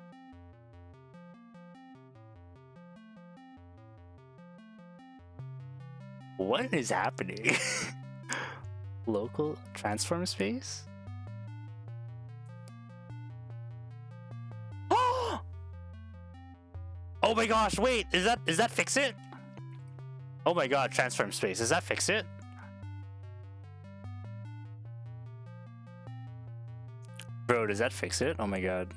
What is happening? Local transform space? Oh my gosh, wait, is that fix it? Oh my god, transform space, does that fix it? Bro, does that fix it? Oh my god.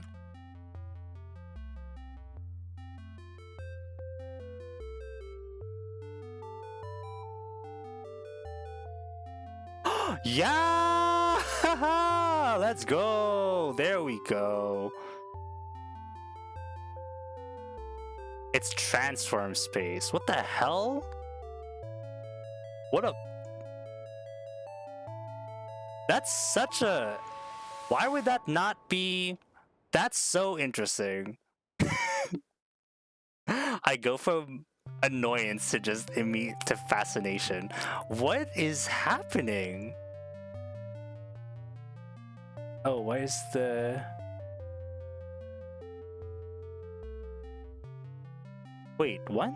Yeah! Let's go! There we go. It's transform space. What the hell? What a... That's such a... Why would that not be... That's so interesting. I go from annoyance to just to fascination. What is happening? Oh, why is the... Wait, what?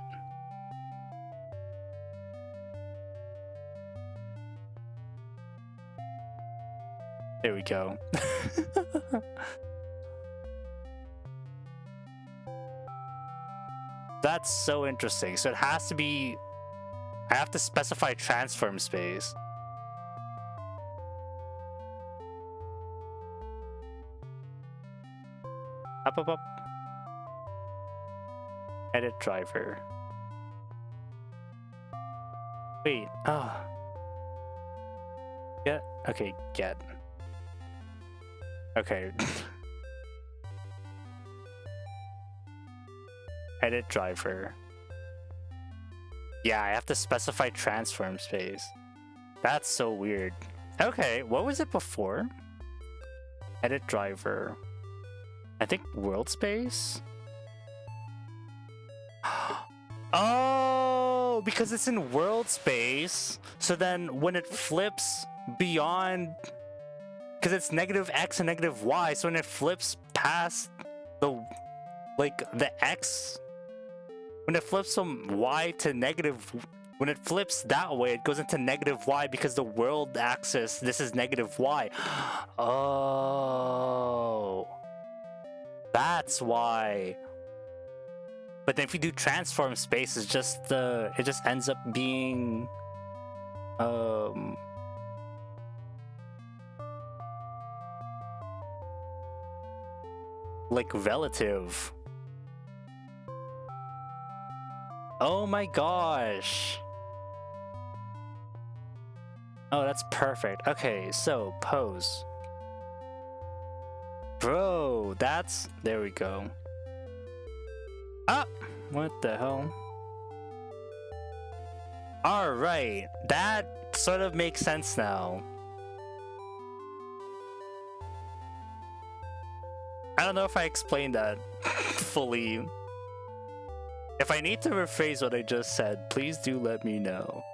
There we go. That's so interesting. So it has to be... I have to specify transform space. Up. Edit driver. Wait, Get, okay, get. Okay. Edit driver. Yeah, I have to specify transform space. That's so weird. Okay, what was it before? Edit driver. think world space. Oh, because it's in world space. So then when it flips beyond, because it's -x and -y, so when it flips past the x, when it flips from y to when it flips that way, it goes into -y because the world axis, this is -y. Oh, that's why. But then if you do transform space, it just ends up being like relative. Oh my gosh. Oh, that's perfect. Okay, so pose. Bro, there we go. Ah, what the hell? All right, that sort of makes sense now. I don't know if I explained that fully. If I need to rephrase what I just said, please do let me know.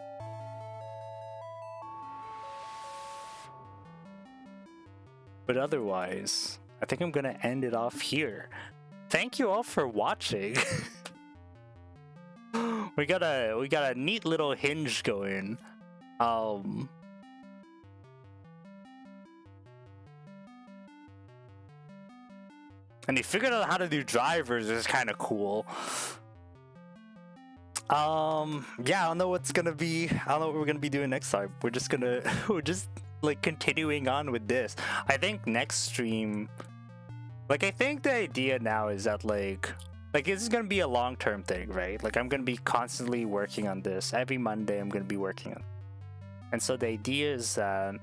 But otherwise, I think I'm gonna end it off here. Thank you all for watching. we got a neat little hinge going. And he figured out how to do drivers, is kind of cool. Yeah, I don't know what we're gonna be doing next time. We're just like continuing on with this. I think next stream, like, I think the idea now is that like this is gonna be a long-term thing, right? Like, I'm gonna be constantly working on this. Every Monday I'm gonna be working on it. And so the idea is that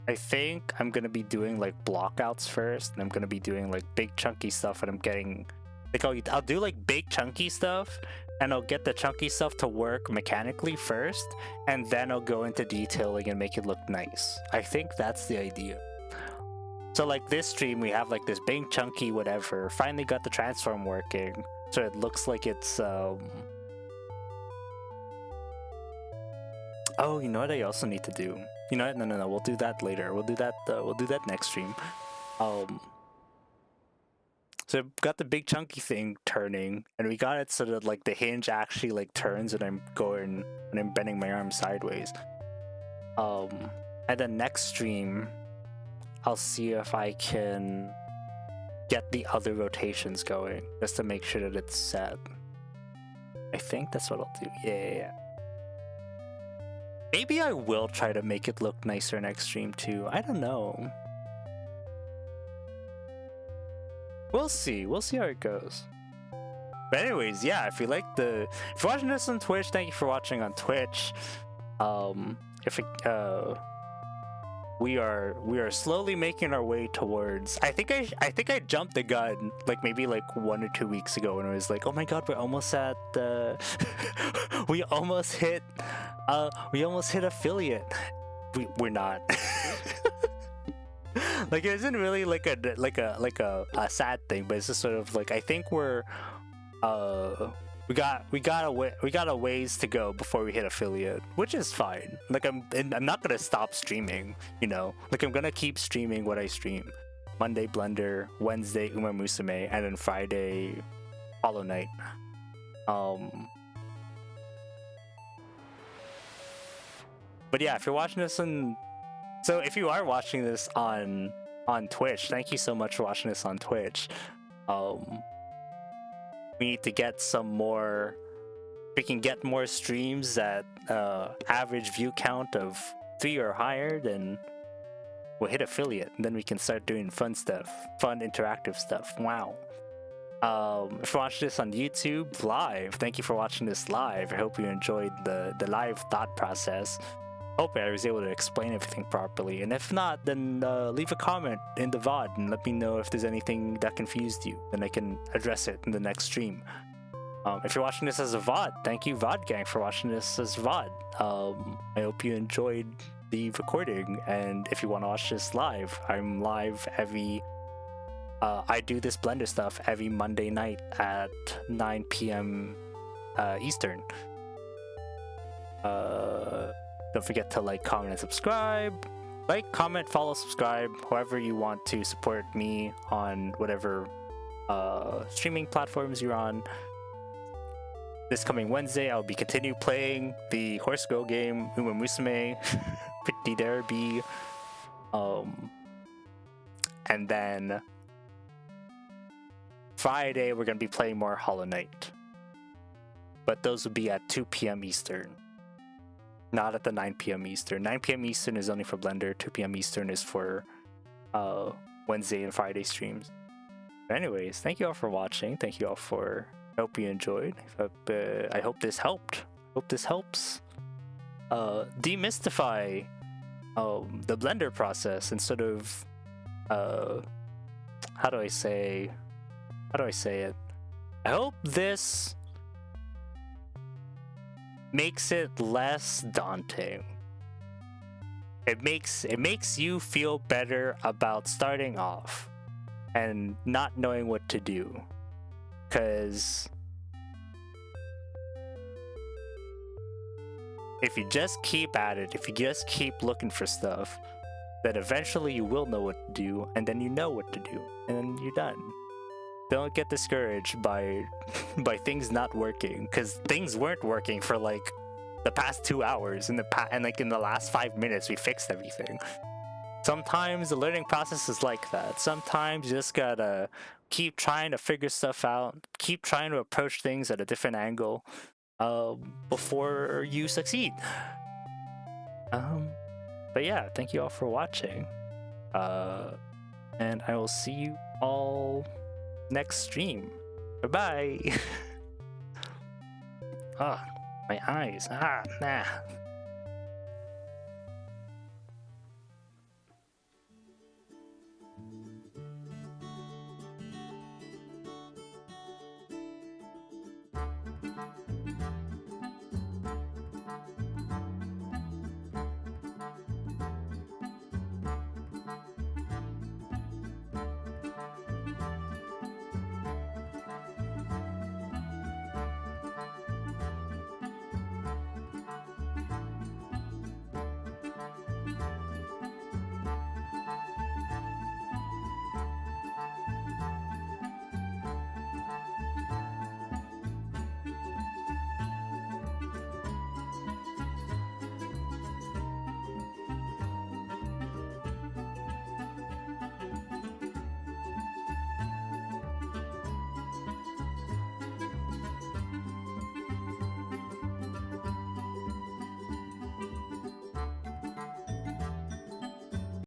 I think I'm gonna be doing like blockouts first, and I'm gonna be doing like big chunky stuff, and I'm getting like I'll do like big chunky stuff, and I'll get the chunky stuff to work mechanically first, and then I'll go into detailing and make it look nice. I think that's the idea. So like this stream, we have like this big chunky whatever, finally got the transform working, so it looks like it's oh, you know what I also need to do? You know what? No, we'll do that later. We'll do that next stream. So I've got the big chunky thing turning, and we got it so that like the hinge actually like turns, and I'm bending my arm sideways. And then next stream, I'll see if I can get the other rotations going, just to make sure that it's set. I think that's what I'll do. Yeah. Maybe I will try to make it look nicer next stream too. I don't know. We'll see how it goes. But anyways, yeah, if you're watching this on Twitch, thank you for watching on Twitch. We are slowly making our way towards, I think I jumped the gun like maybe like 1 or 2 weeks ago, and it was like, oh my god, we're almost at we almost hit affiliate. We're not. Like, it isn't really like a sad thing, but it's just sort of like, I think we're we got a ways to go before we hit affiliate, which is fine. Like, I'm not gonna stop streaming, you know. Like, I'm gonna keep streaming what I stream. Monday Blender, Wednesday Uma Musume, and then Friday Hollow Knight. But yeah, if you're watching this if you are watching this on Twitch, thank you so much for watching this on Twitch. We need to get some more. We can get more streams at average view count of 3 or higher, then we'll hit affiliate, and then we can start doing fun stuff, fun interactive stuff. Wow. If you're watching this on YouTube live, thank you for watching this live. I hope you enjoyed the live thought process. Hope I was able to explain everything properly, and if not, then leave a comment in the VOD and let me know if there's anything that confused you, then I can address it in the next stream. If you're watching this as a VOD, thank you VOD gang for watching this as VOD. I hope you enjoyed the recording, and if you want to watch this live, I'm live every I do this Blender stuff every Monday night at 9 p.m. Eastern. Don't forget to like, comment, and subscribe. Like, comment, follow, subscribe, however you want to support me on whatever streaming platforms you're on. This coming Wednesday, I'll be continue playing the Horse Girl game, Uma Musume, Pretty Derby. And then Friday, we're going to be playing more Hollow Knight. But those will be at 2 p.m. Eastern. Not at the 9 p.m. Eastern. 9 p.m. Eastern is only for Blender. 2 p.m. Eastern is for Wednesday and Friday streams. But anyways, thank you all for watching. Thank you all for... I hope you enjoyed. I hope this helped. Hope this helps demystify the Blender process and sort of how do I say it? I hope this makes it less daunting. It makes you feel better about starting off and not knowing what to do. Because if you just keep at it, if you just keep looking for stuff, then eventually you will know what to do, and then you know what to do, and then you're done. Don't get discouraged by things not working, because things weren't working for like the past 2 hours. In the last 5 minutes, we fixed everything. Sometimes the learning process is like that. Sometimes you just gotta keep trying to figure stuff out, keep trying to approach things at a different angle before you succeed. But yeah, thank you all for watching. And I will see you all next stream. Bye-bye. Ah, my eyes. Nah.